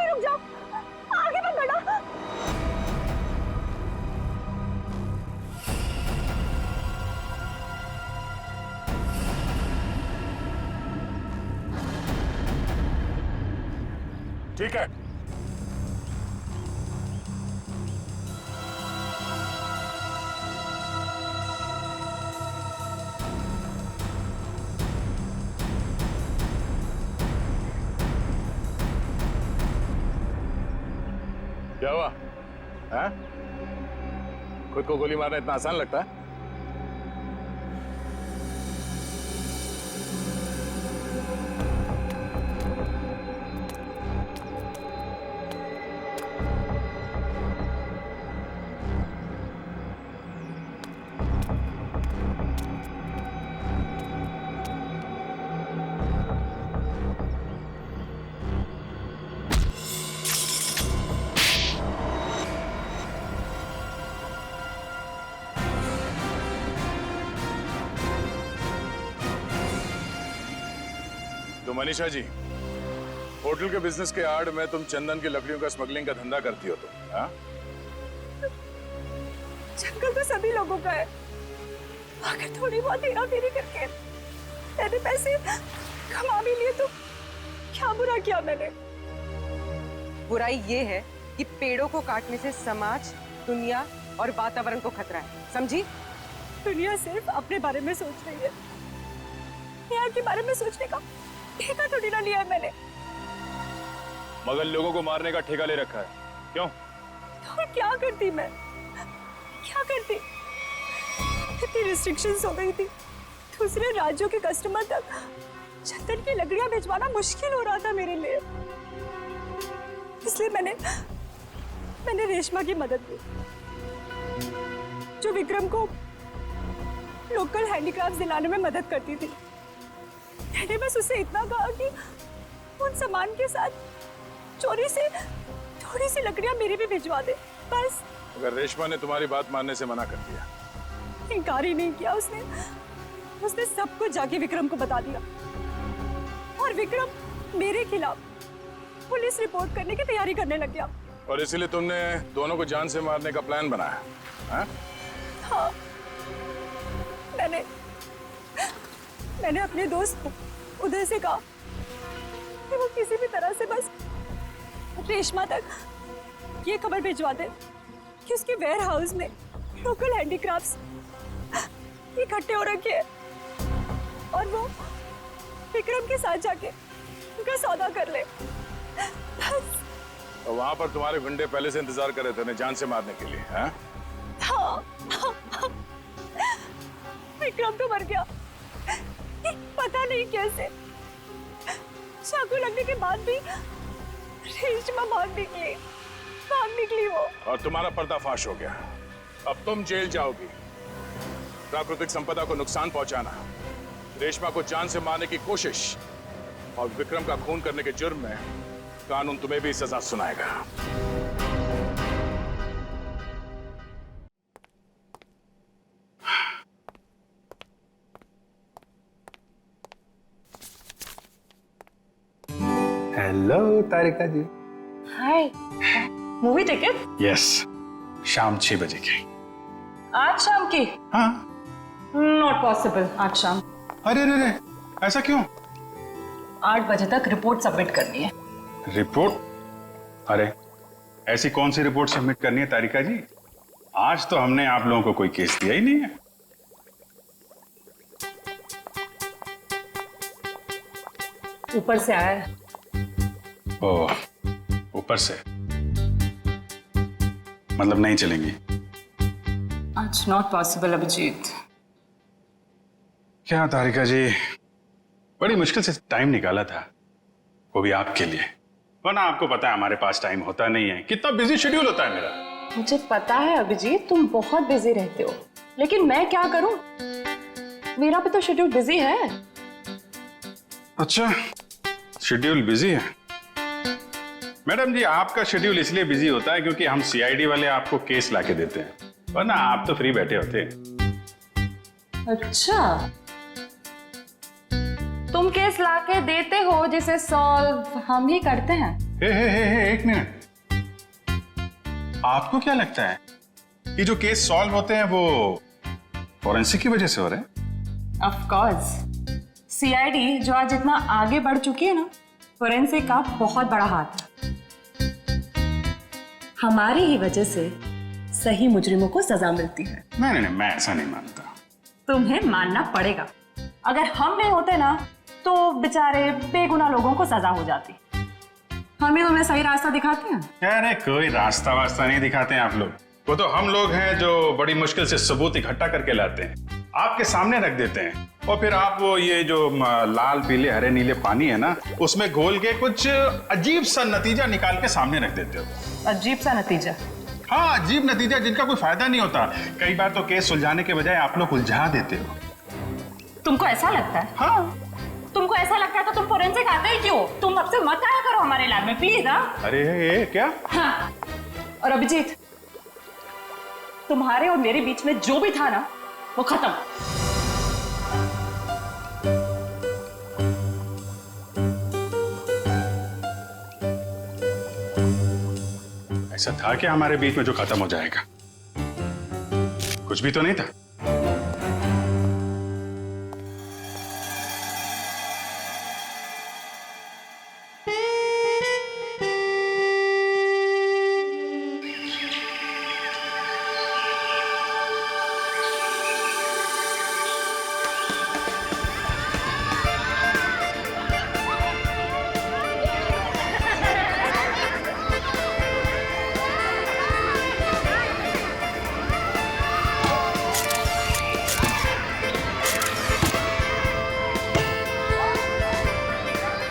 रुक जाओ, आगे मत बढ़ो। ठीक है, क्या हुआ? हैं? खुद को गोली मारना इतना आसान लगता है? तो मनीषा जी, होटल के बिजनेस के आड़ में तुम चंदन की लकड़ियों का स्मगलिंग का धंधा करती हो तुम, हाँ? जंगल तो सभी लोगों का है। अगर थोड़ी बहुत हेरा फेरी करके मैंने पैसे कमा भी लिए तो क्या बुरा किया मैंने? बुराई ये है कि पेड़ों को काटने से समाज, दुनिया और वातावरण को खतरा है, समझी? दुनिया सिर्फ अपने बारे में सोच रही है, यहाँ के बारे में सोचने का ठेका थोड़ी ना लिया है मैंने। मगर लोगों को मारने का ठेका ले रखा है, क्यों? तो क्या करती मैं? क्या करती? इतनी रिस्ट्रिक्शंस हो गई थी, दूसरे राज्यों के कस्टमर तक चंदन की लकड़ियां भिजवाना मुश्किल हो रहा था मेरे लिए। इसलिए मैंने रेशमा की मदद ली, जो विक्रम को लोकल हैंडीक्राफ्ट दिलाने में मदद करती थी। मैंने बस उससे इतना कहा कि उन सामान के साथ चोरी से थोड़ी सी लकड़ियां मेरी भी भिजवा दे, बस। अगर रेशमा ने तुम्हारी बात मानने से मना कर दिया? इनकार ही नहीं किया उसने सब कुछ जाके विक्रम को बता दिया, और विक्रम मेरे खिलाफ पुलिस रिपोर्ट करने की तैयारी करने लग गया। और इसीलिए तुमने दोनों को जान से मारने का प्लान बनाया, हाँ? हाँ, मैंने अपने दोस्त उदय से कहा कि वो किसी भी तरह से बस रेशमा तक ये खबर भिजवा दे कि उसके वेयर हाउस में लोकल हैंडीक्राफ्ट्स इकट्ठे हो रखे हैं, और वो विक्रम के साथ जाके उनका सौदा कर ले, बस। और वहां पर तुम्हारे गुंडे पहले से इंतजार कर रहे थे उन्हें जान से मारने के लिए, हाँ? हाँ। विक्रम तो मर गया, पता नहीं कैसे। चाकू लगने के बाद भी रेशमा भाग निकली वो। और तुम्हारा पर्दाफाश हो गया। अब तुम जेल जाओगी। प्राकृतिक संपदा को नुकसान पहुंचाना, रेशमा को जान से मारने की कोशिश और विक्रम का खून करने के जुर्म में कानून तुम्हें भी सजा सुनाएगा। हेलो तारिका जी। हाय, मूवी टिकट? यस, शाम 6 बजे की। आज शाम की? हाँ। नॉट पॉसिबल आज शाम। अरे अरे, ऐसा क्यों? 8 बजे तक रिपोर्ट सबमिट करनी है। रिपोर्ट? अरे ऐसी कौन सी रिपोर्ट सबमिट करनी है तारिका जी? आज तो हमने आप लोगों को कोई केस दिया ही नहीं है। ऊपर से आया है। ओह, ऊपर से मतलब नहीं चलेंगी? आज नॉट पॉसिबल अभिजीत। क्या तारिका जी, बड़ी मुश्किल से टाइम निकाला था, वो भी आपके लिए। वरना आपको पता है हमारे पास टाइम होता नहीं है, कितना बिजी शेड्यूल होता है मेरा। मुझे पता है अभिजीत, तुम बहुत बिजी रहते हो, लेकिन मैं क्या करूं? मेरा भी तो शेड्यूल बिजी है। अच्छा, शेड्यूल बिजी है? मैडम जी, आपका शेड्यूल इसलिए बिजी होता है क्योंकि हम सीआईडी वाले आपको केस लाके देते हैं, वरना आप तो फ्री बैठे होते हैं। अच्छा, तुम केस लाके देते हो जिसे सॉल्व हम ही करते हैं। हे, एक मिनट। आपको क्या लगता है कि जो केस सॉल्व होते हैं वो फॉरेंसिक की वजह से हो रहे हैं? ऑफ कोर्स, सीआईडी जो आज इतना आगे बढ़ चुकी है ना, फोरेंसिक का बहुत बड़ा हाथ है। हमारी ही वजह से सही मुजरिमों को सजा मिलती है। नहीं, मैं ऐसा नहीं मानता। तुम्हें मानना पड़ेगा। अगर हम नहीं होते ना तो बेचारे बेगुनाह लोगों को सजा हो जाती। हमें तो मैं सही रास्ता दिखाते हैं। अरे कोई रास्ता वास्ता नहीं दिखाते हैं आप लोग, वो तो हम लोग हैं जो बड़ी मुश्किल से सबूत इकट्ठा करके लाते हैं, आपके सामने रख देते हैं, और फिर आप वो ये जो लाल पीले हरे नीले पानी है ना, उसमें घोल के कुछ अजीब सा नतीजा निकाल के सामने रख देते हो। अजीब सा नतीजा? हाँ, अजीब नतीजा जिनका कोई फायदा नहीं होता। कई बार तो केस सुलझाने के बजाय आप लोग उलझा देते हो। तुमको ऐसा लगता है? हाँ। तुमको ऐसा लगता है तो तुम फोरेंसिक आते ही क्यों? तुम अब से मत आया करो हमारे लैब में प्लीज। हाँ, अरे ये क्या? हाँ। और अभिजीत, तुम्हारे और मेरे बीच में जो भी था ना, वो खत्म। ऐसा था क्या हमारे बीच में जो खत्म हो जाएगा? कुछ भी तो नहीं था।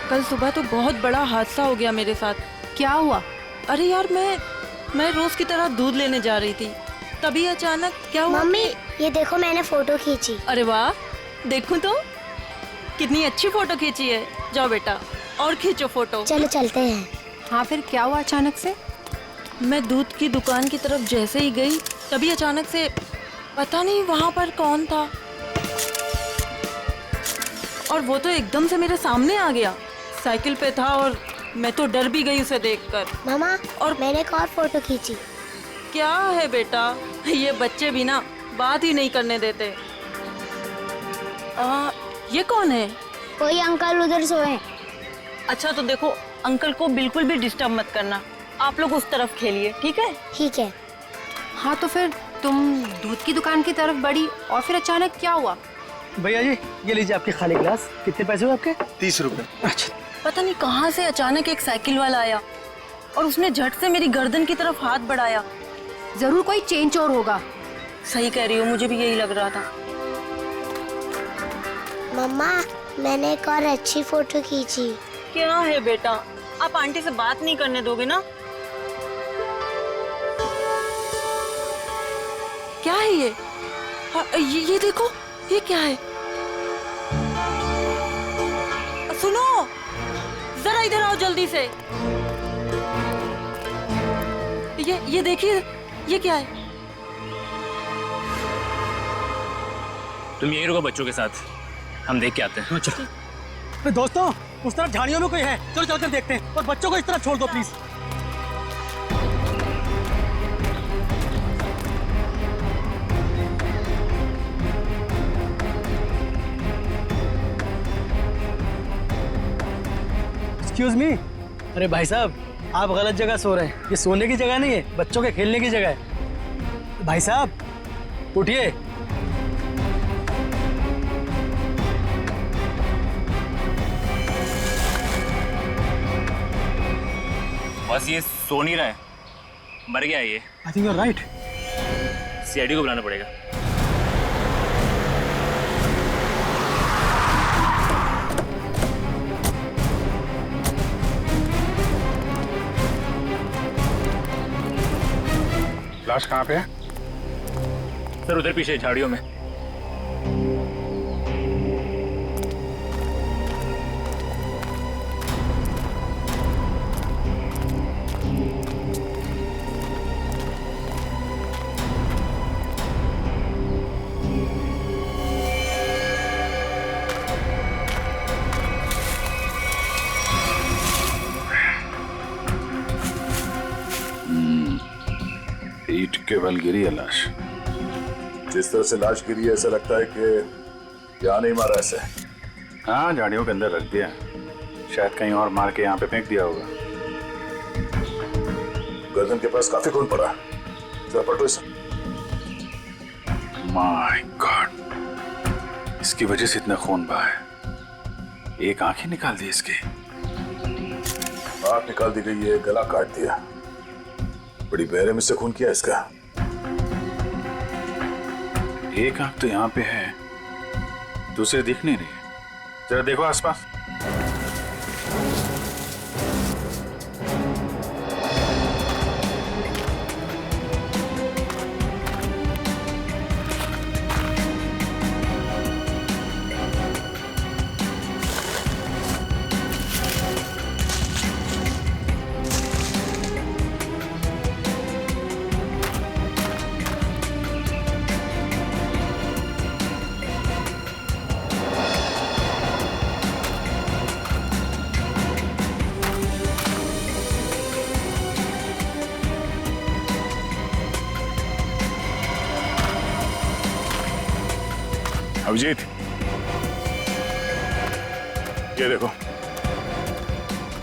कल सुबह तो बहुत बड़ा हादसा हो गया मेरे साथ। क्या हुआ? अरे यार, मैं रोज की तरह दूध लेने जा रही थी, तभी अचानक क्या हुआ? मम्मी, ये देखो मैंने फोटो खींची। अरे वाह, देखूं तो कितनी अच्छी फोटो खींची है। जाओ बेटा और खींचो फोटो। चलो चलते हैं। हाँ, फिर क्या हुआ अचानक से? मैं दूध की दुकान की तरफ जैसे ही गई, तभी अचानक से पता नहीं वहाँ पर कौन था, और वो तो एकदम से मेरे सामने आ गया। साइकिल पे था और मैं तो डर भी गई उसे देखकर। मामा, और मैंने एक और फोटो खींची। क्या है बेटा, ये बच्चे भी ना बात ही नहीं करने देते। ये कौन है? कोई अंकल उधर सोए। अच्छा तो देखो, अंकल को बिल्कुल भी डिस्टर्ब मत करना, आप लोग उस तरफ खेलिए, ठीक है? ठीक है। हाँ, तो फिर तुम दूध की दुकान की तरफ बढ़ी और फिर अचानक क्या हुआ? भैया जी, ये लीजिए आपके खाली गिलास। कितने पैसे हुए आपके? 30 रुपए। अच्छा। पता नहीं कहाँ से अचानक एक साइकिल वाला आया और उसने झट से मेरी गर्दन की तरफ हाथ बढ़ाया। जरूर कोई चेन चोर होगा। सही कह रही हो, मुझे भी यही लग रहा था। मम्मा, मैंने एक और अच्छी फोटो खींची। क्या है बेटा, आप आंटी से बात नहीं करने दोगे ना? क्या है ये? ये देखो, ये क्या है? सुनो, जरा इधर आओ जल्दी से। ये देखिए, ये क्या है? तुम यहीं रुको बच्चों के साथ, हम देख के आते हैं। चलो दोस्तों, उस तरफ झाड़ियों में कोई है, चलो चलकर देखते हैं, और बच्चों को इस तरफ छोड़ दो प्लीज। Excuse me. अरे भाई साहब, आप गलत जगह सो रहे हैं, ये सोने की जगह नहीं है, बच्चों के खेलने की जगह है। भाई साहब उठिए। बस ये सो नहीं रहा है, मर गया है ये। I think you are right. CID को बुलाना पड़ेगा। लाश कहाँ पे है? सर उधर पीछे झाड़ियों में। ईंट के बल गिरी है लाश। जिस तरह से लाश गिरी है, ऐसा लगता है कि यहाँ नहीं मारा ऐसे। हाँ, झाड़ियों के अंदर रख दिया, शायद कहीं और मार के यहाँ पे फेंक दिया होगा। गर्दन के पास काफी खून पड़ा, जरा पलटो इसे। माय गॉड, इसकी वजह से इतना खून बहा है। एक आंख ही निकाल दी इसकी। आँख निकाल दी गई है, गला काट दिया। बड़ी बेरहमी से खून किया इसका। एक आंख तो यहाँ पे है, दूसरे दिख नहीं रही। जरा देखो आसपास। अभिजीत, ये देखो,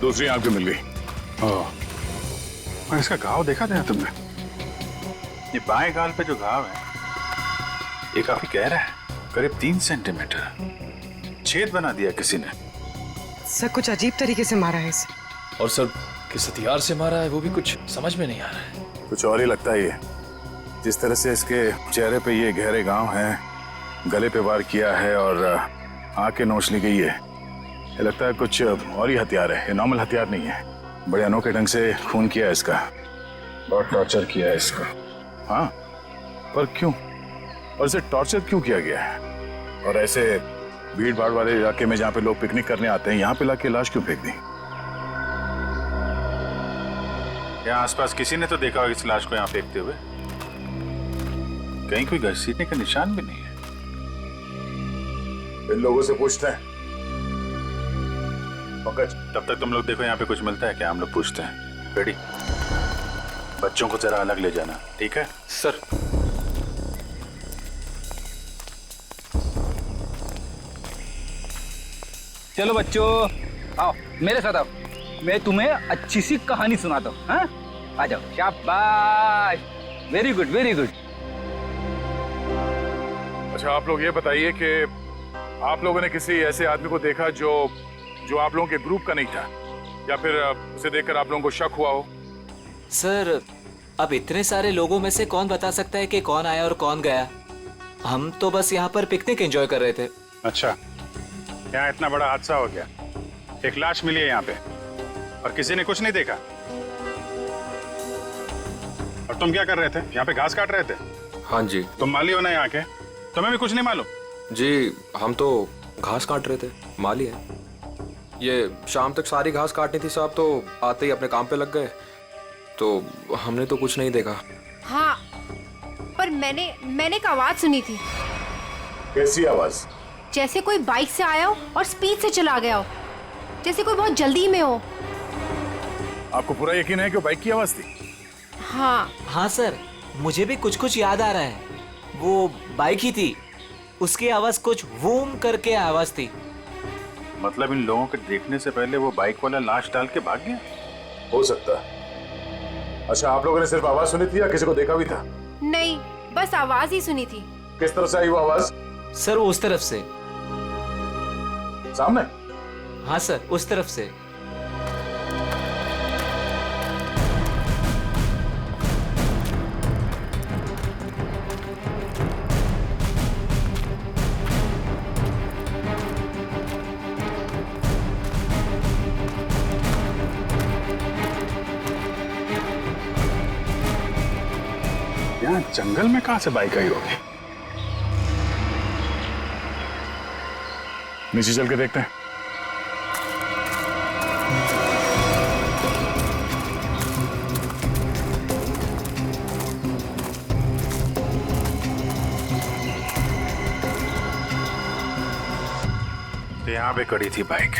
दूसरी आंख भी मिल गई। और इसका घाव देखा था तुमने? ये बाएं गाल पे जो घाव है, ये काफी गहरा है, करीब 3 सेंटीमीटर। छेद बना दिया किसी ने। सर कुछ अजीब तरीके से मारा है इसे। और सर किस हथियार से मारा है वो भी कुछ समझ में नहीं आ रहा है। कुछ और ही लगता है ये। जिस तरह से इसके चेहरे पे ये गहरे घाव हैं, गले पे वार किया है और आंखें नोच ली गई है, ये लगता है कुछ और ही हथियार है। ये नॉर्मल हथियार नहीं है। बड़े अनोखे ढंग से खून किया है इसका, बहुत टॉर्चर किया है इसका। हाँ, पर क्यों? और इसे टॉर्चर क्यों किया गया है? और ऐसे भीड़ भाड़ वाले इलाके में जहाँ पे लोग पिकनिक करने आते हैं, यहाँ पे लाके लाश क्यों फेंक दी? यहाँ आसपास किसी ने तो देखा होगा इस लाश को यहाँ फेंकते हुए। कहीं कोई घसीटने का निशान भी नहीं है। इन लोगों से पूछते हैं। तब तक तुम लोग देखो यहाँ पे कुछ मिलता है क्या, हम लोग पूछते हैं। रेडी? बच्चों को जरा अलग ले जाना, ठीक है? सर। चलो बच्चों, आओ मेरे साथ आओ, मैं तुम्हें अच्छी सी कहानी सुनाता हूँ। हाँ, आ जाओ। शाबाश, वेरी गुड वेरी गुड। अच्छा, आप लोग ये बताइए कि आप लोगों ने किसी ऐसे आदमी को देखा जो आप लोगों के ग्रुप का नहीं था, या फिर उसे देखकर आप लोगों को शक हुआ हो? सर, अब इतने सारे लोगों में से कौन बता सकता है कि कौन आया और कौन गया? हम तो बस यहाँ पर पिकनिक एंजॉय कर रहे थे। अच्छा, यहाँ इतना बड़ा हादसा हो गया, एक लाश मिली है यहाँ पे और किसी ने कुछ नहीं देखा। और तुम क्या कर रहे थे? यहाँ पे घास काट रहे थे? हाँ जी। तुम माली हो ना यहाँ के, तुम्हें भी कुछ नहीं मालूम? जी, हम तो घास काट रहे थे, माली है। ये शाम तक सारी घास काटनी थी साहब, तो आते ही अपने काम पे लग गए, तो हमने तो कुछ नहीं देखा। हाँ, पर मैंने एक आवाज सुनी थी। कैसी आवाज? जैसे कोई बाइक से आया हो और स्पीड से चला गया हो, जैसे कोई बहुत जल्दी में हो। आपको पूरा यकीन है कि वो बाइक की आवाज थी? हाँ सर, मुझे भी कुछ कुछ याद आ रहा है। वो बाइक ही थी, उसकी आवाज कुछ वूम करके आवाज थी। मतलब इन लोगों के देखने से पहले वो बाइक वाला लाश डाल के भाग गया? हो सकता है। अच्छा, आप लोगों ने सिर्फ आवाज सुनी थी या किसी को देखा भी था? नहीं, बस आवाज ही सुनी थी। किस तरफ से आई वो आवाज? सर, वो उस तरफ से। सामने? हाँ सर, उस तरफ से। यहाँ जंगल में कहां से बाइक आई होगी? नीचे चल के देखते हैं। तो यहाँ पे खड़ी थी बाइक।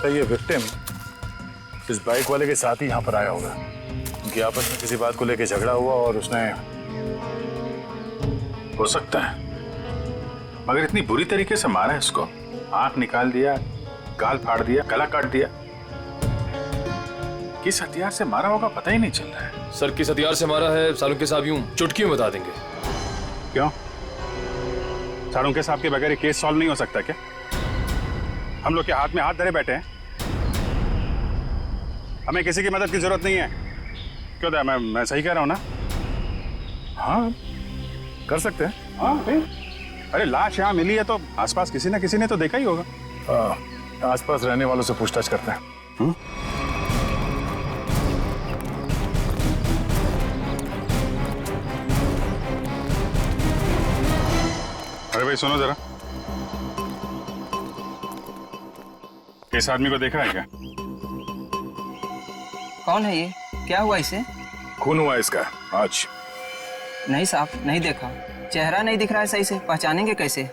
तो ये विक्टिम इस बाइक वाले के साथ ही यहाँ पर आया होगा। उनकी आपस में किसी बात को लेकर झगड़ा हुआ और उसने, हो सकता है, मगर इतनी बुरी तरीके से मारा है इसको। आंख निकाल दिया, गाल फाड़ दिया, गला काट दिया। किस हथियार से मारा होगा पता ही नहीं चल रहा है। सर, किस हथियार से मारा है सालुंके साहब यूं चुटकी में बता देंगे। क्यों? सालुंके साहब के बगैर केस सॉल्व नहीं हो सकता क्या? हम लोग के हाथ में हाथ धरे बैठे हैं। हमें किसी की मदद की जरूरत नहीं है। क्यों दया, मैं सही कह रहा हूँ ना? हाँ कर सकते हैं। हाँ भाई, अरे लाश यहाँ मिली है तो आसपास किसी ना किसी ने तो देखा ही होगा। आसपास रहने वालों से पूछताछ करते हैं। अरे भाई सुनो जरा, इस आदमी को देखा है क्या? कौन है ये? क्या हुआ इसे? खून हुआ इसका आज। नहीं साहब, नहीं देखा। चेहरा नहीं दिख रहा है सही से, पहचानेंगे कैसे?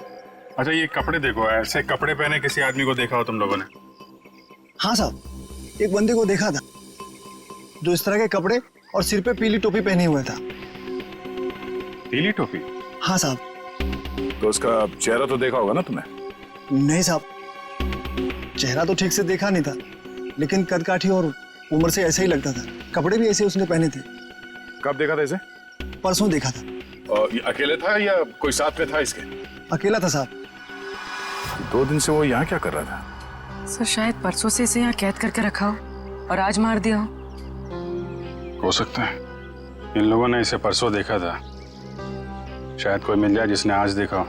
अच्छा ये कपड़े देखो, ऐसे कपड़े पहने किसी आदमी को देखा हो तुम लोगों ने? हाँ साहब, एक बंदे को देखा था जो इस तरह के कपड़े और सिर पे पीली टोपी पहने हुआ था। पीली टोपी? हाँ साहब। तो उसका चेहरा तो देखा होगा ना तुमने? नहीं साहब, चेहरा तो ठीक से देखा नहीं था, लेकिन कदकाठी और उम्र से ऐसा ही लगता था। कपड़े भी ऐसे उसने पहने थे। कब देखा था इसे? परसों देखा था। और ये अकेले था या कोई साथ में था इसके? अकेला था साहब। 2 दिन से वो यहाँ क्या कर रहा था? सर शायद परसों से इसे यहाँ कैद करके रखा हो और आज मार दिया हो सकता है इन लोगों ने इसे परसों देखा था। शायद कोई मिल जाए जिसने आज देखा हो।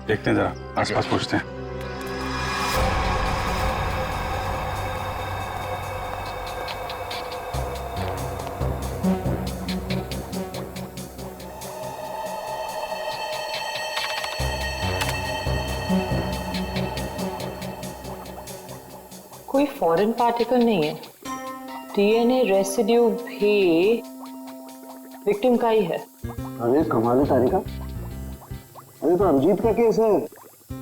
देखते हैं जरा आसपास, पूछते हैं। कोई फॉरेन पार्टिकल नहीं है। डीएनए रेसिड्यू भी विक्टिम का ही है। अरे कमाल है तारिका, अरे तो अभिजीत का केस है,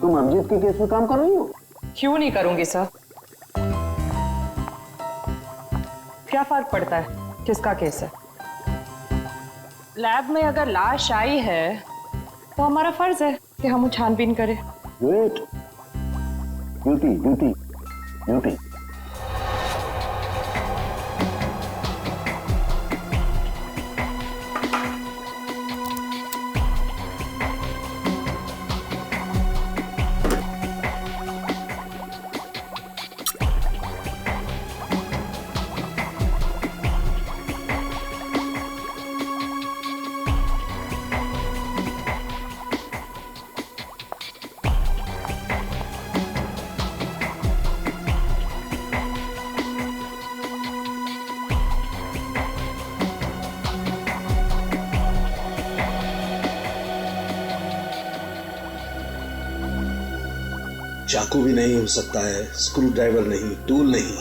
तुम अभिजीत के केस में काम कर रही हो? क्यों नहीं करूंगी सर? क्या फर्क पड़ता है किसका केस है? लैब में अगर लाश आई है तो हमारा फर्ज है कि हम छानबीन करें। Wait, duty duty duty. चाकू भी नहीं हो सकता है, स्क्रू ड्राइवर नहीं, टूल नहीं।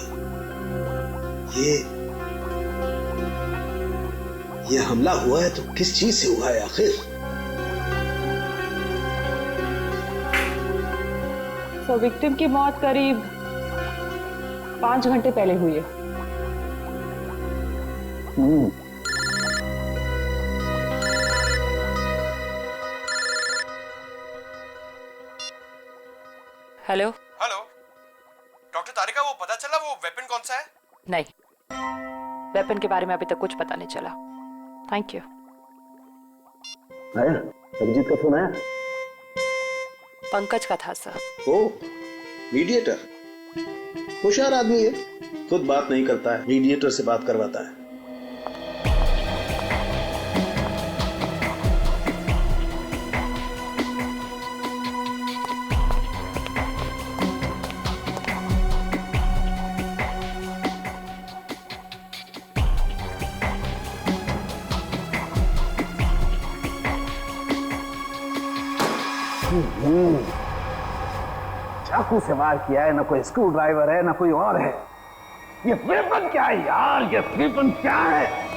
ये हमला हुआ है तो किस चीज से हुआ है आखिर? तो विक्टिम की मौत करीब 5 घंटे पहले हुई है। हेलो हेलो डॉक्टर तारिका, वो पता चला वो वेपन कौन सा है? नहीं, वेपन के बारे में अभी तक कुछ पता नहीं चला। Thank you. आया अभिजीत का फोन आया? पंकज का था सर। ओ मीडिएटर, होशियार आदमी है, खुद बात नहीं करता है, मीडिएटर से बात करवाता है। चाकू से वार किया है, ना कोई स्क्रू ड्राइवर है, ना कोई और है। ये वेपन क्या है यार? ये वेपन क्या है?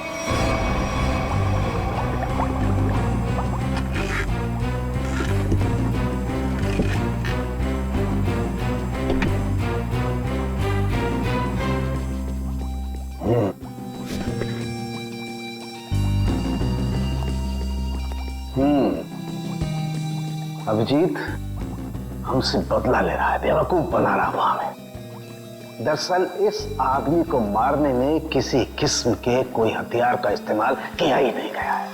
अभिजीत हमसे बदला ले रहा है, बेवकूफ बना रहा हुआ हमें। दरअसल इस आदमी को मारने में किसी किस्म के कोई हथियार का इस्तेमाल किया ही नहीं गया है।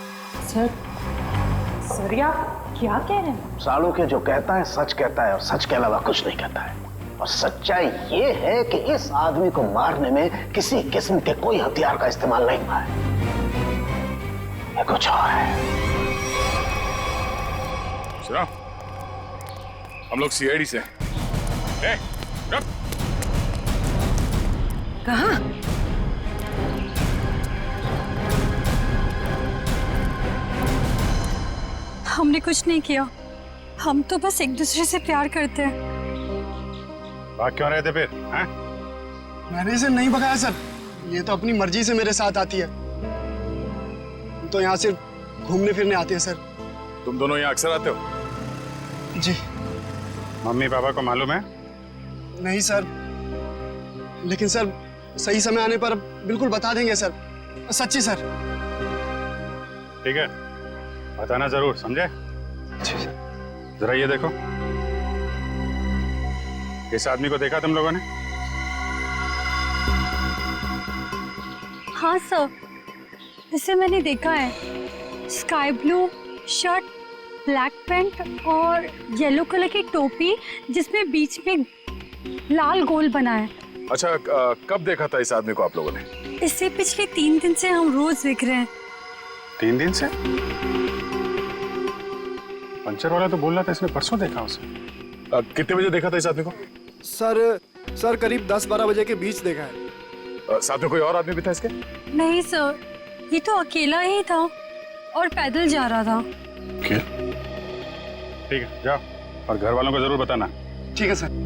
सर आप क्या कह रहे हैं? सालों के जो कहता है सच कहता है और सच के अलावा कुछ नहीं कहता है। और सच्चाई ये है कि इस आदमी को मारने में किसी किस्म के कोई हथियार का इस्तेमाल नहीं हुआ है। ये कुछ और है। सुनो, हम लोग सीआईडी से। कहाँ? हमने कुछ नहीं किया, हम तो बस एक दूसरे से प्यार करते हैं। भाग क्यों रहे थे फिर? हैं? मैंने इसे नहीं भगाया सर, ये तो अपनी मर्जी से मेरे साथ आती है। हम तो यहाँ सिर्फ घूमने फिरने आते हैं सर। तुम दोनों यहाँ अक्सर आते हो? जी। मम्मी पापा को मालूम है? नहीं सर, लेकिन सर सही समय आने पर बिल्कुल बता देंगे सर, सच्ची सर। ठीक है, बताना जरूर, समझे? जरा ये देखो, इस आदमी को देखा तुम लोगों ने? हाँ सर, इसे मैंने देखा है। Sky blue shirt, black pant और येलो कलर की टोपी जिसमें बीच में लाल गोल बना है। अच्छा, कब देखा था इस आदमी को आप लोगों ने? इससे पिछले 3 दिन से हम रोज देख रहे हैं। 3 दिन से? पंचर वाला तो बोल रहा था इसने परसों देखा उसे। कितने बजे देखा था इस आदमी को? सर करीब 10-12 बजे के बीच देखा है। साथ में कोई और आदमी भी था इसके? नहीं सर, ये तो अकेला ही था और पैदल जा रहा था। ठीक है, जाओ और घर वालों को जरूर बताना। ठीक है सर।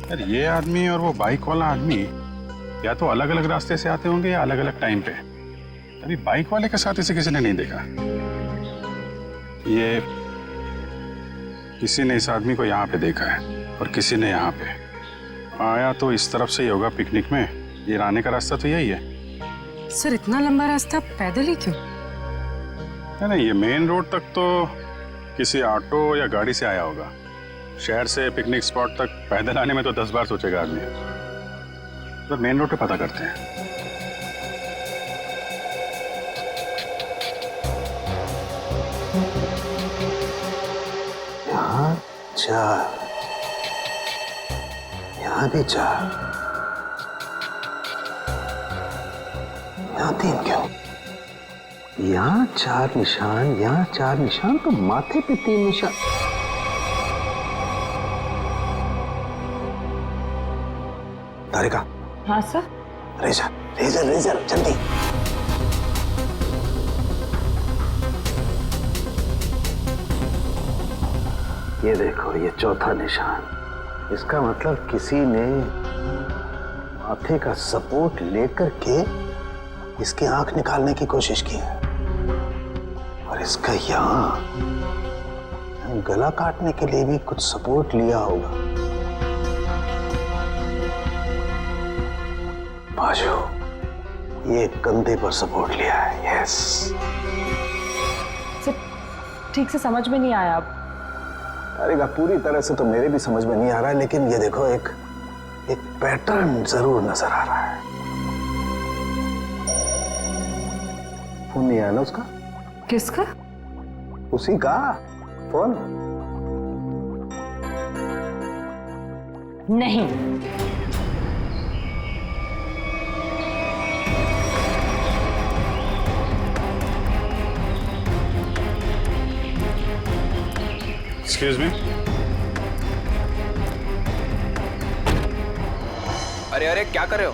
यार ये आदमी और वो बाइक वाला आदमी या तो अलग अलग रास्ते से आते होंगे या अलग अलग टाइम पे। अभी बाइक वाले के साथ इसे किसी ने नहीं देखा। ये किसी ने इस आदमी को यहाँ पे देखा है और किसी ने यहाँ पे। आया तो इस तरफ से ही होगा पिकनिक में। ये आने का रास्ता तो यही है। सर इतना लंबा रास्ता पैदल ही क्यों? नहीं, ये मेन रोड तक तो किसी ऑटो या गाड़ी से आया होगा। शहर से पिकनिक स्पॉट तक पैदल आने में तो 10 बार सोचेगा आदमी। तो मेन रोड पे पता करते हैं। यहाँ 4, यहाँ भी 4, यहाँ 3 क्यों? यहाँ 4 निशान, यहाँ 4 निशान, तो माथे पे 3 निशान। तारिका। हाँ सर। रेजर रेजर रेजर जल्दी। ये देखो, ये चौथा निशान। इसका मतलब किसी ने माथे का सपोर्ट लेकर के इसकी आंख निकालने की कोशिश की है और इसका यहाँ गला काटने के लिए भी कुछ सपोर्ट लिया होगा। बाजू, ये कंधे पर सपोर्ट लिया है। यस। ठीक से समझ में नहीं आया। अब अरे पूरी तरह से तो मेरे भी समझ में नहीं आ रहा है, लेकिन ये देखो एक पैटर्न जरूर नजर आ रहा है। फोन नहीं आया ना उसका? किसका? उसी का फोन। नहीं। Excuse me. अरे क्या कर रहे हो?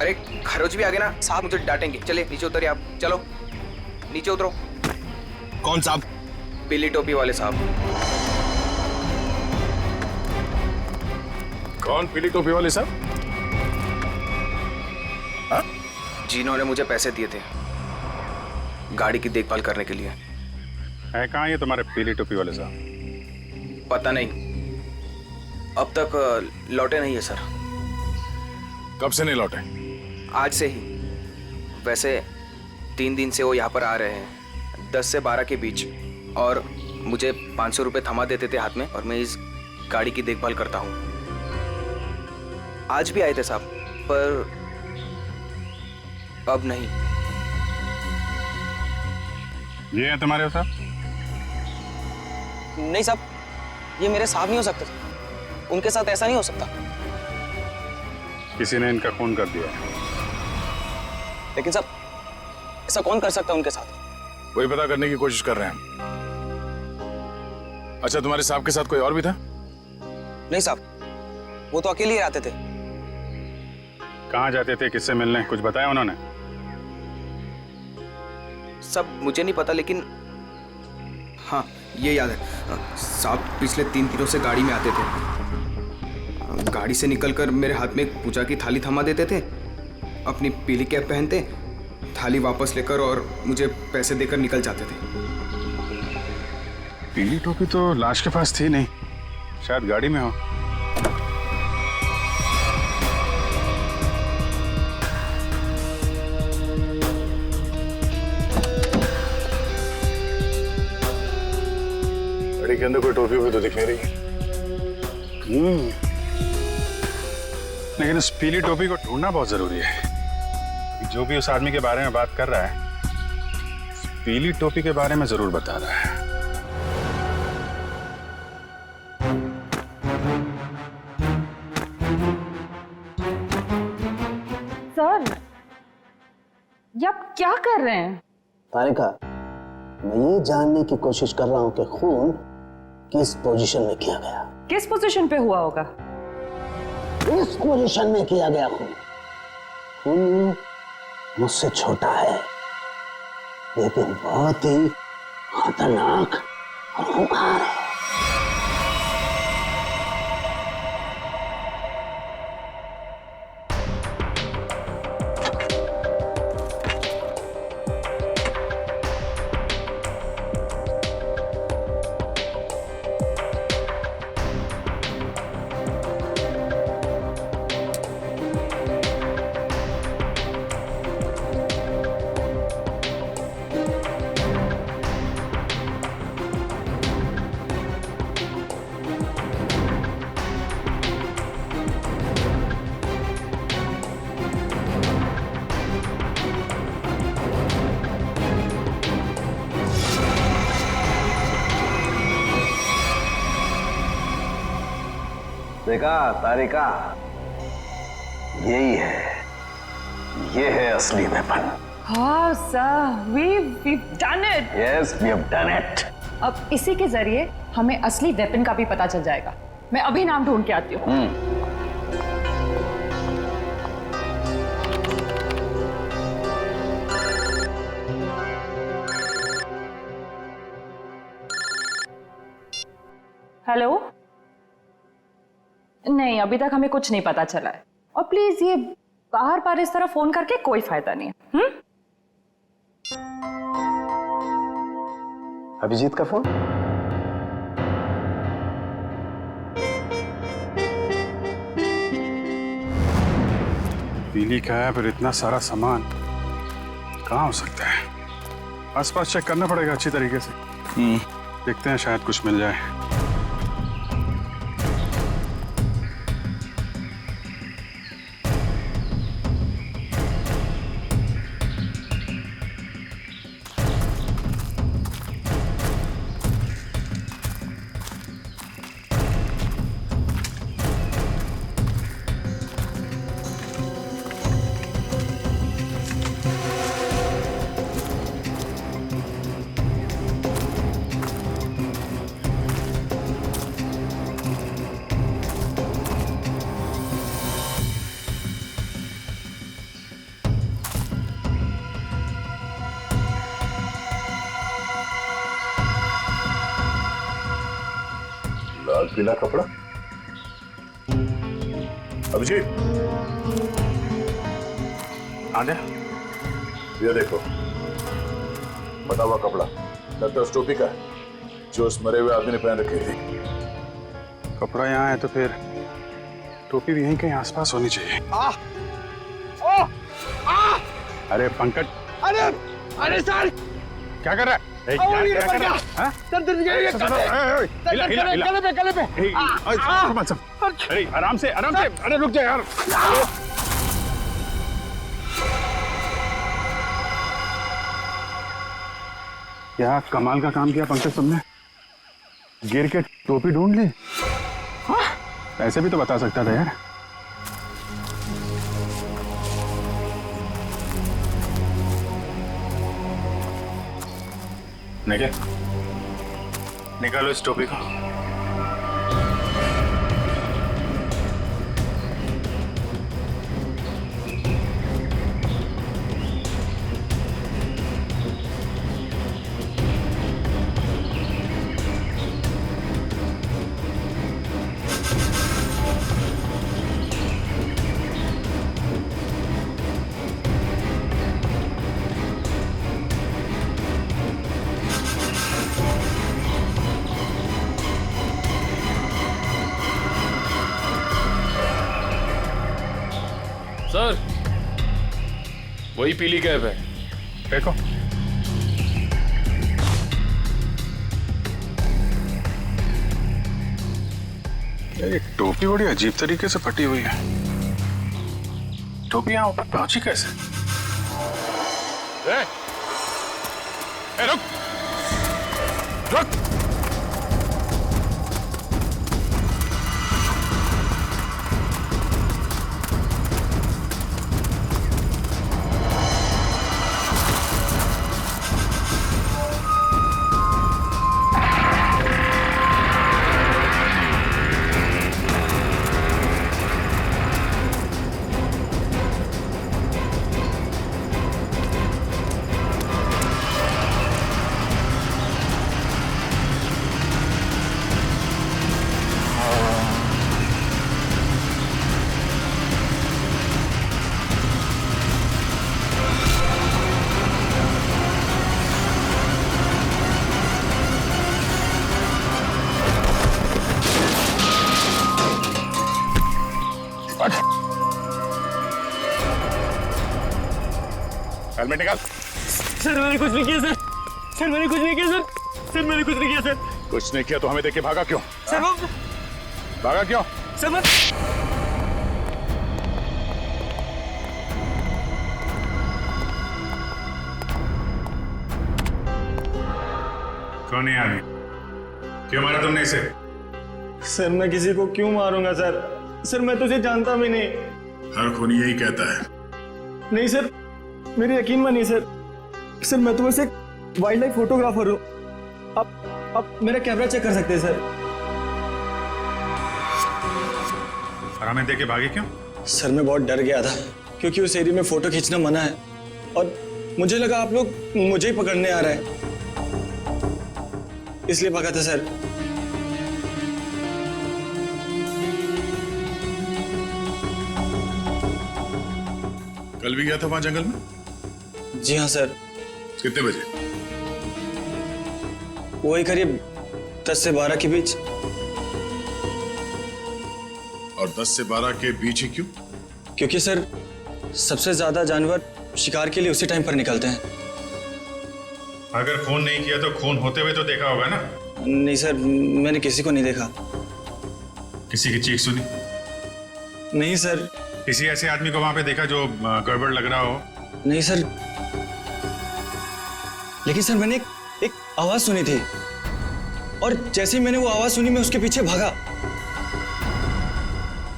अरे खरोच भी आ गए ना साहब, मुझे डांटेंगे। चलिए नीचे उतरिए आप। चलो नीचे उतरो। कौन साहब? पीली टोपी वाले साहब। कौन पीली टोपी वाले साहब? जिन्होंने मुझे पैसे दिए थे गाड़ी की देखभाल करने के लिए। है कहाँ ये तुम्हारे पीली टोपी वाले साहब? पता नहीं, अब तक लौटे नहीं है सर। कब से नहीं लौटे? आज से ही। वैसे 3 दिन से वो यहाँ पर आ रहे हैं, 10 से 12 के बीच, और मुझे 500 रुपये थमा देते थे हाथ में, और मैं इस गाड़ी की देखभाल करता हूँ। आज भी आए थे साहब, पर अब नहीं। ये है तुम्हारे साहब? नहीं साहब, ये मेरे साथ नहीं हो सकते। उनके साथ ऐसा नहीं हो सकता। किसी ने इनका खून कर दिया। लेकिन साहब, ऐसा कौन कर सकता है उनके साथ? वही पता करने की कोशिश कर रहे हैं। अच्छा, तुम्हारे साहब के साथ कोई और भी था? नहीं साहब, वो तो अकेले ही आते थे। कहाँ जाते थे, किससे मिलने, कुछ बताया उन्होंने? सब मुझे नहीं पता, लेकिन हाँ ये याद है, साहब पिछले 3 दिनों से गाड़ी में आते थे। गाड़ी से निकलकर मेरे हाथ में एक पूजा की थाली थमा देते थे, अपनी पीली कैप पहनते, थाली वापस लेकर और मुझे पैसे देकर निकल जाते थे। पीली टोपी तो लाश के पास थी नहीं, शायद गाड़ी में हो। गाड़ी के अंदर कोई टोपी हुई तो दिख नहीं रही। लेकिन उस पीली टोपी को ढूंढना बहुत जरूरी है। जो भी उस आदमी के बारे में बात कर रहा है, उस पीली टोपी के बारे में जरूर बता रहा है। सर, ये आप क्या कर रहे हैं? तारिका, मैं ये जानने की कोशिश कर रहा हूं कि खून किस पोजीशन में किया गया। किस पोजीशन पे हुआ होगा? इस पोजीशन में किया गया खून। खून मुझसे छोटा है, लेकिन बहुत ही खतरनाक और खूंखार है। देखा तारिका, यही है, ये है असली वेपन। हाँ sir, we've done it. Yes, we have done it. अब इसी के जरिए हमें असली वेपन का भी पता चल जाएगा। मैं अभी नाम ढूंढ के आती हूँ। हेलो? नहीं, अभी तक हमें कुछ नहीं पता चला है। और प्लीज ये बाहर बाहर इस तरह फोन करके कोई फायदा नहीं है। अभिजीत का फोन? पीली का है, फिर इतना सारा सामान कहाँ हो सकता है? आसपास चेक करना पड़ेगा अच्छी तरीके से। देखते हैं, शायद कुछ मिल जाए। लाल पीला कपड़ा। अभिजीत, आ जा। ये देखो, फटा हुआ कपड़ा, लगता है उस टोपी का है जो उस मरे हुए आदमी ने पहन रखी थी। कपड़ा यहाँ है तो फिर टोपी भी यहीं कहीं आसपास होनी चाहिए। अरे पंकज, अरे सर, क्या कर रहा है? गले पे। अरे आराम से, अरे रुक जा यार। क्या कमाल का काम किया पंकज तुमने। गिर के टोपी ढूंढ ली? ऐसे भी तो बता सकता था यार। निकालो इस टोपी को। सर, वही पीली कैप है। देखो। ये टोपी बड़ी अजीब तरीके से फटी हुई है। टोपी यहाँ ऊपर पहुंची कैसे? रुक रुक। हेलमेट निकाल। सर मैंने कुछ नहीं किया सर। सर मैंने कुछ नहीं किया सर। सर मैंने कुछ नहीं किया सर। कुछ नहीं किया तो हमें देख के भागा क्यों? सर वो भागा क्यों? सर मैं कौन है आदमी? क्यों मारा तुमने इसे? सर मैं किसी को क्यों मारूंगा सर? सर मैं तुझे जानता भी नहीं। हर खूनी यही कहता है। नहीं सर, मेरी यकीन मानिए सर। सर मैं तो बस एक वाइल्ड लाइफ फोटोग्राफर हूँ। आप मेरा कैमरा चेक कर सकते हैं सर। और हमें देख के भागे क्यों? सर मैं बहुत डर गया था क्योंकि उस एरिया में फोटो खींचना मना है और मुझे लगा आप लोग मुझे ही पकड़ने आ रहे हैं, इसलिए भागा था सर। कल भी गया था वहां जंगल में? जी हाँ सर। कितने बजे? वही करीब 10 से 12 के बीच। और 10 से 12 के बीच ही क्यों? क्योंकि सर सबसे ज्यादा जानवर शिकार के लिए उसी टाइम पर निकलते हैं। अगर खून नहीं किया तो खून होते हुए तो देखा होगा ना? नहीं सर, मैंने किसी को नहीं देखा। किसी की चीख सुनी? नहीं सर। किसी ऐसे आदमी को वहां पे देखा जो गड़बड़ लग रहा हो? नहीं सर, लेकिन सर मैंने एक आवाज सुनी थी और जैसे ही मैंने वो आवाज सुनी मैं उसके पीछे भागा।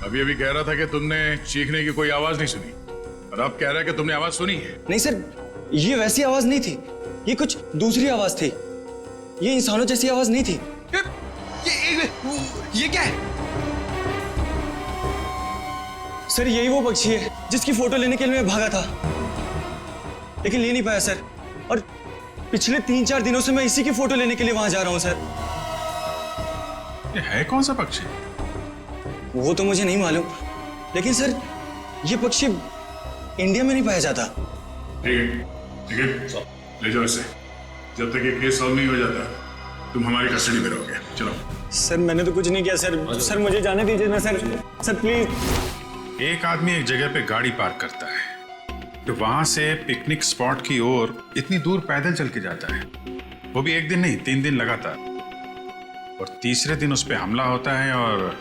अभी अभी कह रहा था कि तुमने चीखने की कोई आवाज नहीं सुनी और अब कह रहा है कि तुमने आवाज सुनी है। नहीं सर, ये वैसी आवाज नहीं थी, ये कुछ दूसरी आवाज थी। ये इंसानों जैसी आवाज नहीं थी। ये क्या है? सर यही वो पक्षी है जिसकी फोटो लेने के लिए मैं भागा था, लेकिन ले नहीं पाया सर। और पिछले 3-4 दिनों से मैं इसी की फोटो लेने के लिए वहां जा रहा हूं सर। ये है कौन सा पक्षी? वो तो मुझे नहीं मालूम, लेकिन सर ये पक्षी इंडिया में नहीं पाया जाता। ठीक है, ले जाओ इसे। जब तक ये केस सॉल्व नहीं हो जाता तुम हमारी कस्टडी में रहोगे। चलो। सर मैंने तो कुछ नहीं किया सर। सर मुझे जाने दीजिए ना सर। Sir please. एक आदमी एक जगह पे गाड़ी पार्क करता है तो वहां से पिकनिक स्पॉट की ओर इतनी दूर पैदल चल के जाता है, वो भी एक दिन नहीं 3 दिन लगातार, और तीसरे दिन उस पर हमला होता है और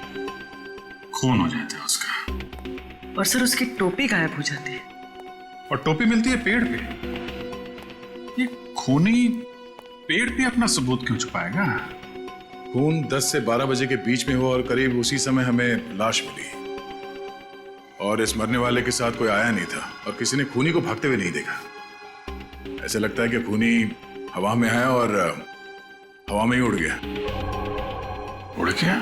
खून हो जाता है उसका। और सर उसकी टोपी गायब हो जाती है। और टोपी मिलती है पेड़ पे। ये खूनी पेड़ पे अपना सबूत क्यों छुपाएगा? खून 10 से 12 बजे के बीच में हुआ और करीब उसी समय हमें लाश मिली। और इस मरने वाले के साथ कोई आया नहीं था और किसी ने खूनी को भागते हुए नहीं देखा। ऐसे लगता है कि खूनी हवा में आया और हवा में ही उड़ गया। उड़ गया?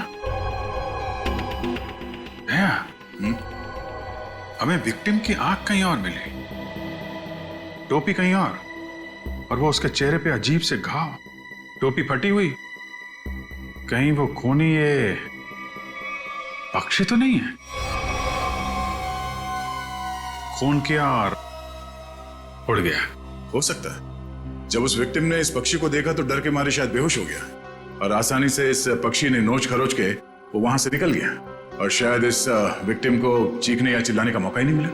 हमें विक्टिम की आंख कहीं और मिली, टोपी कहीं और वो उसके चेहरे पे अजीब से घाव, टोपी फटी हुई। कहीं वो खूनी ये पक्षी तो नहीं है? खून किया और उड़ गया। हो सकता है जब उस विक्टिम ने इस पक्षी को देखा तो डर के मारे शायद बेहोश हो गया और आसानी से इस पक्षी ने नोच खरोच के वो वहां से निकल गया और शायद इस विक्टिम को चीखने या चिल्लाने का मौका ही नहीं मिला।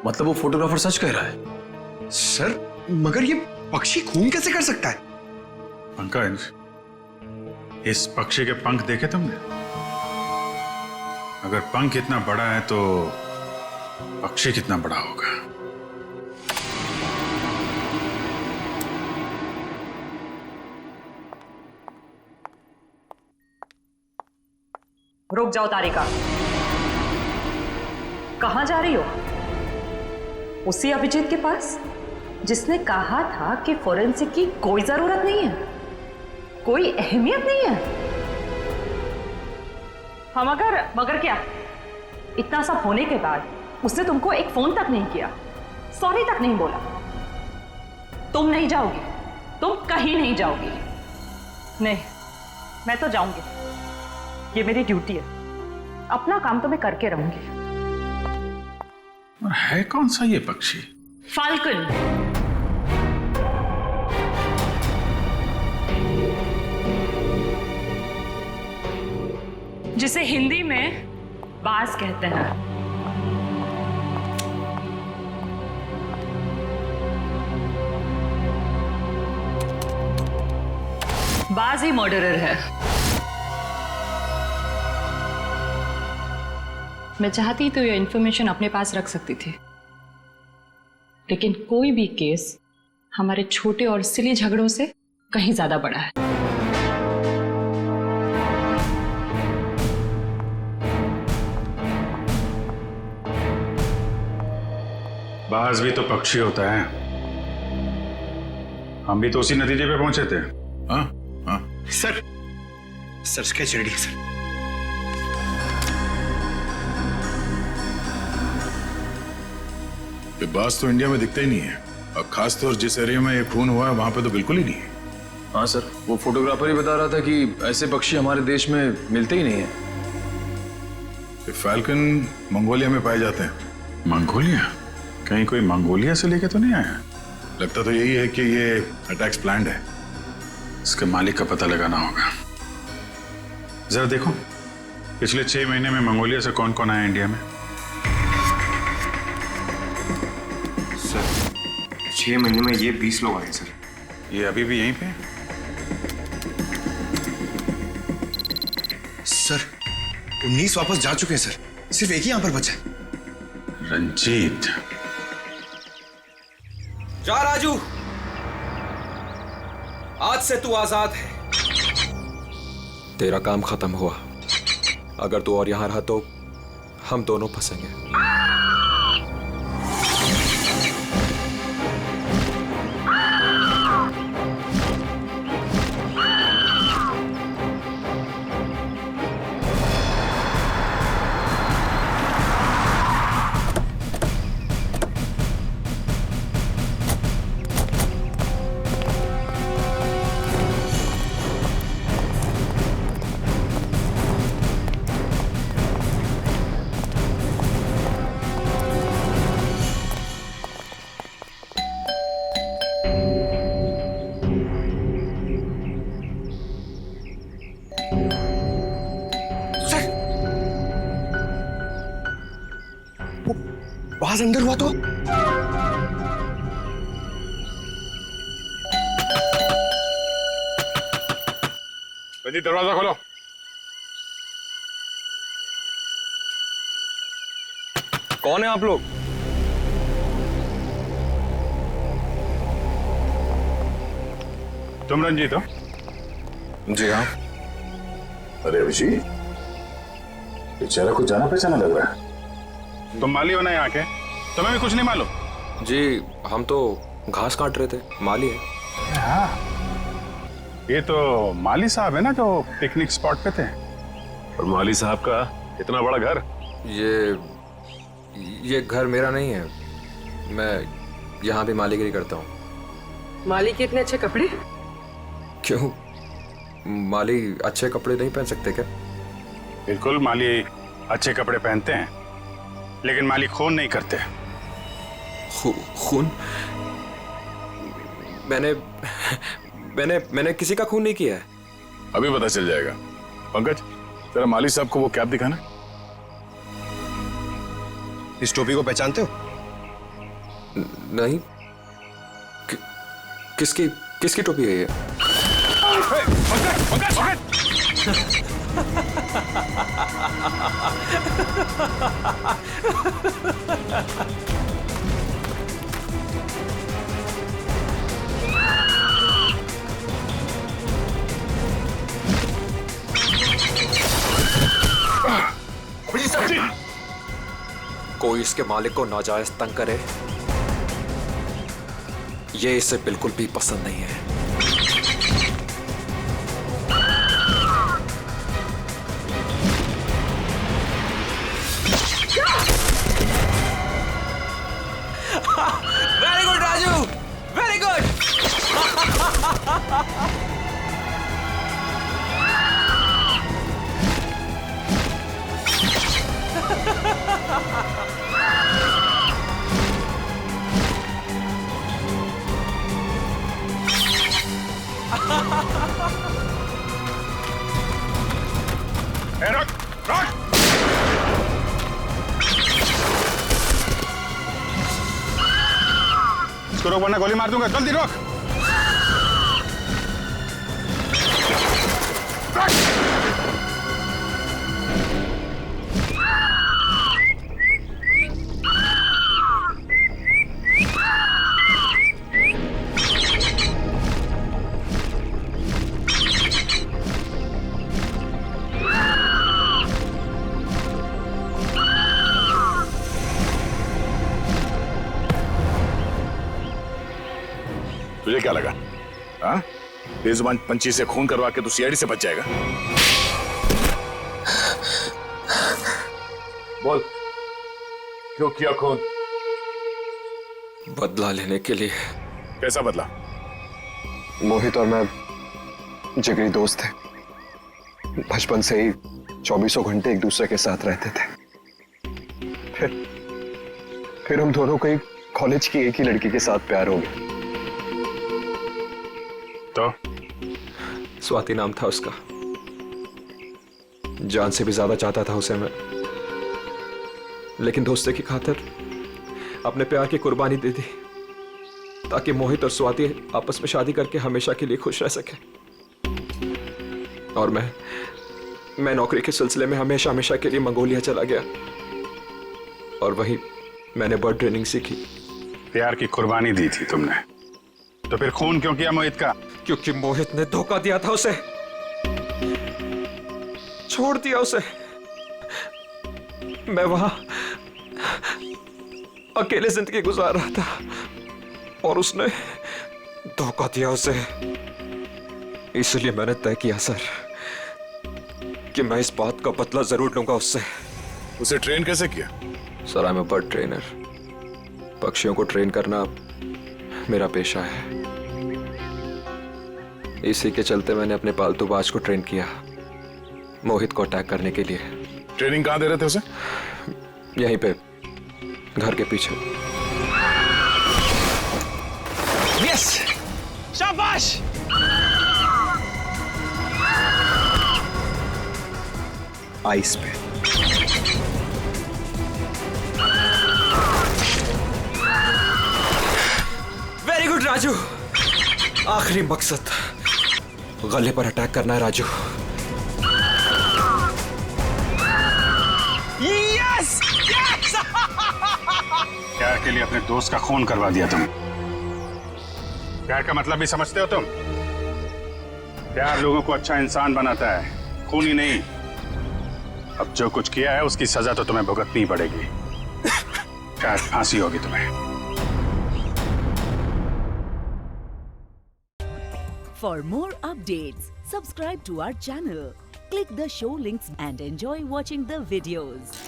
मतलब वो फोटोग्राफर सच कह रहा है? सर मगर ये पक्षी खून कैसे कर सकता है? पंकज, इस पक्षी के पंख देखे तुमने? अगर पंख इतना बड़ा है तो पक्षी कितना बड़ा होगा? रुक जाओ तारिका, कहां जा रही हो? उसी अभिजीत के पास जिसने कहा था कि फोरेंसिक की कोई जरूरत नहीं है, कोई अहमियत नहीं है। हम मगर क्या? इतना सब होने के बाद उसने तुमको एक फोन तक नहीं किया, सॉरी तक नहीं बोला। तुम नहीं जाओगी, तुम कहीं नहीं जाओगी। नहीं, मैं तो जाऊंगी, ये मेरी ड्यूटी है। अपना काम तो मैं करके रहूंगी। और है कौन सा ये पक्षी? फाल्कन। जिसे हिंदी में बाज कहते हैं। बाज ही मर्डरर है। मैं चाहती तो ये इंफॉर्मेशन अपने पास रख सकती थी, लेकिन कोई भी केस हमारे छोटे और सिली झगड़ों से कहीं ज्यादा बड़ा है। बाज भी तो पक्षी होता है। हम भी तो उसी नतीजे पे पहुंचे थे। हाँ हाँ सर, स्केच रेडी है सर। ये बाज तो इंडिया में दिखता ही नहीं है और खासतौर जिस एरिया में ये खून हुआ है वहां पे तो बिल्कुल ही नहीं है। हाँ सर, वो फोटोग्राफर ही बता रहा था कि ऐसे पक्षी हमारे देश में मिलते ही नहीं है। ये फाल्कन मंगोलिया में पाए जाते हैं। मंगोलिया? कहीं कोई मंगोलिया से लेके तो नहीं आया? लगता तो यही है कि ये अटैक्स प्लान्ड है। इसके मालिक का पता लगाना होगा। जरा देखो पिछले 6 महीने में मंगोलिया से कौन कौन आया इंडिया में? सर 6 महीने में ये 20 लोग आए सर। ये अभी भी यहीं पे? सर 19 वापस जा चुके हैं सर, सिर्फ एक ही यहां पर बचा है। रंजीत। जा राजू, आज से तू आजाद है। तेरा काम खत्म हुआ। अगर तू और यहां रहा तो हम दोनों फंसेंगे। बाज अंदर हुआ तो? रंजीत दरवाजा खोलो। कौन है आप लोग? तुम रंजीत हो? जी हाँ। अरे अभिजीत, ये चेहरा कुछ जाना पहचाना लग रहा है। तुम माली हो ना यहाँ के? तुम्हें भी कुछ नहीं मालूम? जी हम तो घास काट रहे थे, माली है। हाँ, ये तो माली साहब है ना जो पिकनिक स्पॉट पे थे। और माली साहब का इतना बड़ा घर? ये घर मेरा नहीं है, मैं यहाँ भी मालीगिरी करता हूँ। माली के इतने अच्छे कपड़े? क्यों, माली अच्छे कपड़े नहीं पहन सकते क्या? बिल्कुल, माली अच्छे कपड़े पहनते हैं, लेकिन माली खून नहीं करते। खून? मैंने किसी का खून नहीं किया है। अभी पता चल जाएगा। पंकज, जरा माली साहब को वो कैप दिखाना। इस टोपी को पहचानते हो? नहीं। किसकी टोपी है ये? कोई इसके मालिक को नाजायज तंग करे, ये इसे बिल्कुल भी पसंद नहीं है। Very good Raju, very good. रुक, रुक। इसको रोक वरना गोली मार दूंगा। जल्दी रोक। तुझे क्या लगा? हाँ, बेजुबान पंची से खून करवा के तू सीआईडी से बच जाएगा? बोल, क्यों किया खून? बदला लेने के लिए। कैसा बदला? मोहित और मैं जिगरी दोस्त थे, बचपन से ही 24 घंटे एक दूसरे के साथ रहते थे। फिर हम दोनों को कॉलेज की एक ही लड़की के साथ प्यार हो गया। तो स्वाति नाम था उसका। जान से भी ज्यादा चाहता था उसे मैं, लेकिन दोस्ती की खातिर अपने प्यार की कुर्बानी दे दी ताकि मोहित और स्वाति आपस में शादी करके हमेशा के लिए खुश रह सके। और मैं नौकरी के सिलसिले में हमेशा के लिए मंगोलिया चला गया और वहीं मैंने बर्ड ट्रेनिंग सीखी। प्यार की कुर्बानी दी थी तुमने, तो फिर खून क्यों किया मोहित का? क्योंकि मोहित ने धोखा दिया था उसे, छोड़ दिया उसे। मैं वहां अकेले जिंदगी गुजार रहा था और उसने धोखा दिया उसे। इसलिए मैंने तय किया सर कि मैं इस बात का बदला जरूर लूंगा उससे। उसे ट्रेन कैसे किया? Sir I am a bird trainer. पक्षियों को ट्रेन करना मेरा पेशा है। इसी के चलते मैंने अपने पालतू बाज को ट्रेन किया मोहित को अटैक करने के लिए। ट्रेनिंग कहां दे रहे थे उसे? यहीं पे, घर के पीछे। यस, शाबाश। आइस पे। Very good Raju. आखिरी मकसद गले पर अटैक करना है राजू। Yes, yes. प्यार के लिए अपने दोस्त का खून करवा दिया तुम। प्यार का मतलब भी समझते हो तुम? प्यार लोगों को अच्छा इंसान बनाता है, खूनी नहीं। अब जो कुछ किया है उसकी सजा तो तुम्हें भुगतनी पड़ेगी। शायद फांसी होगी तुम्हें। For more updates, subscribe to our channel, click the show links and enjoy watching the videos.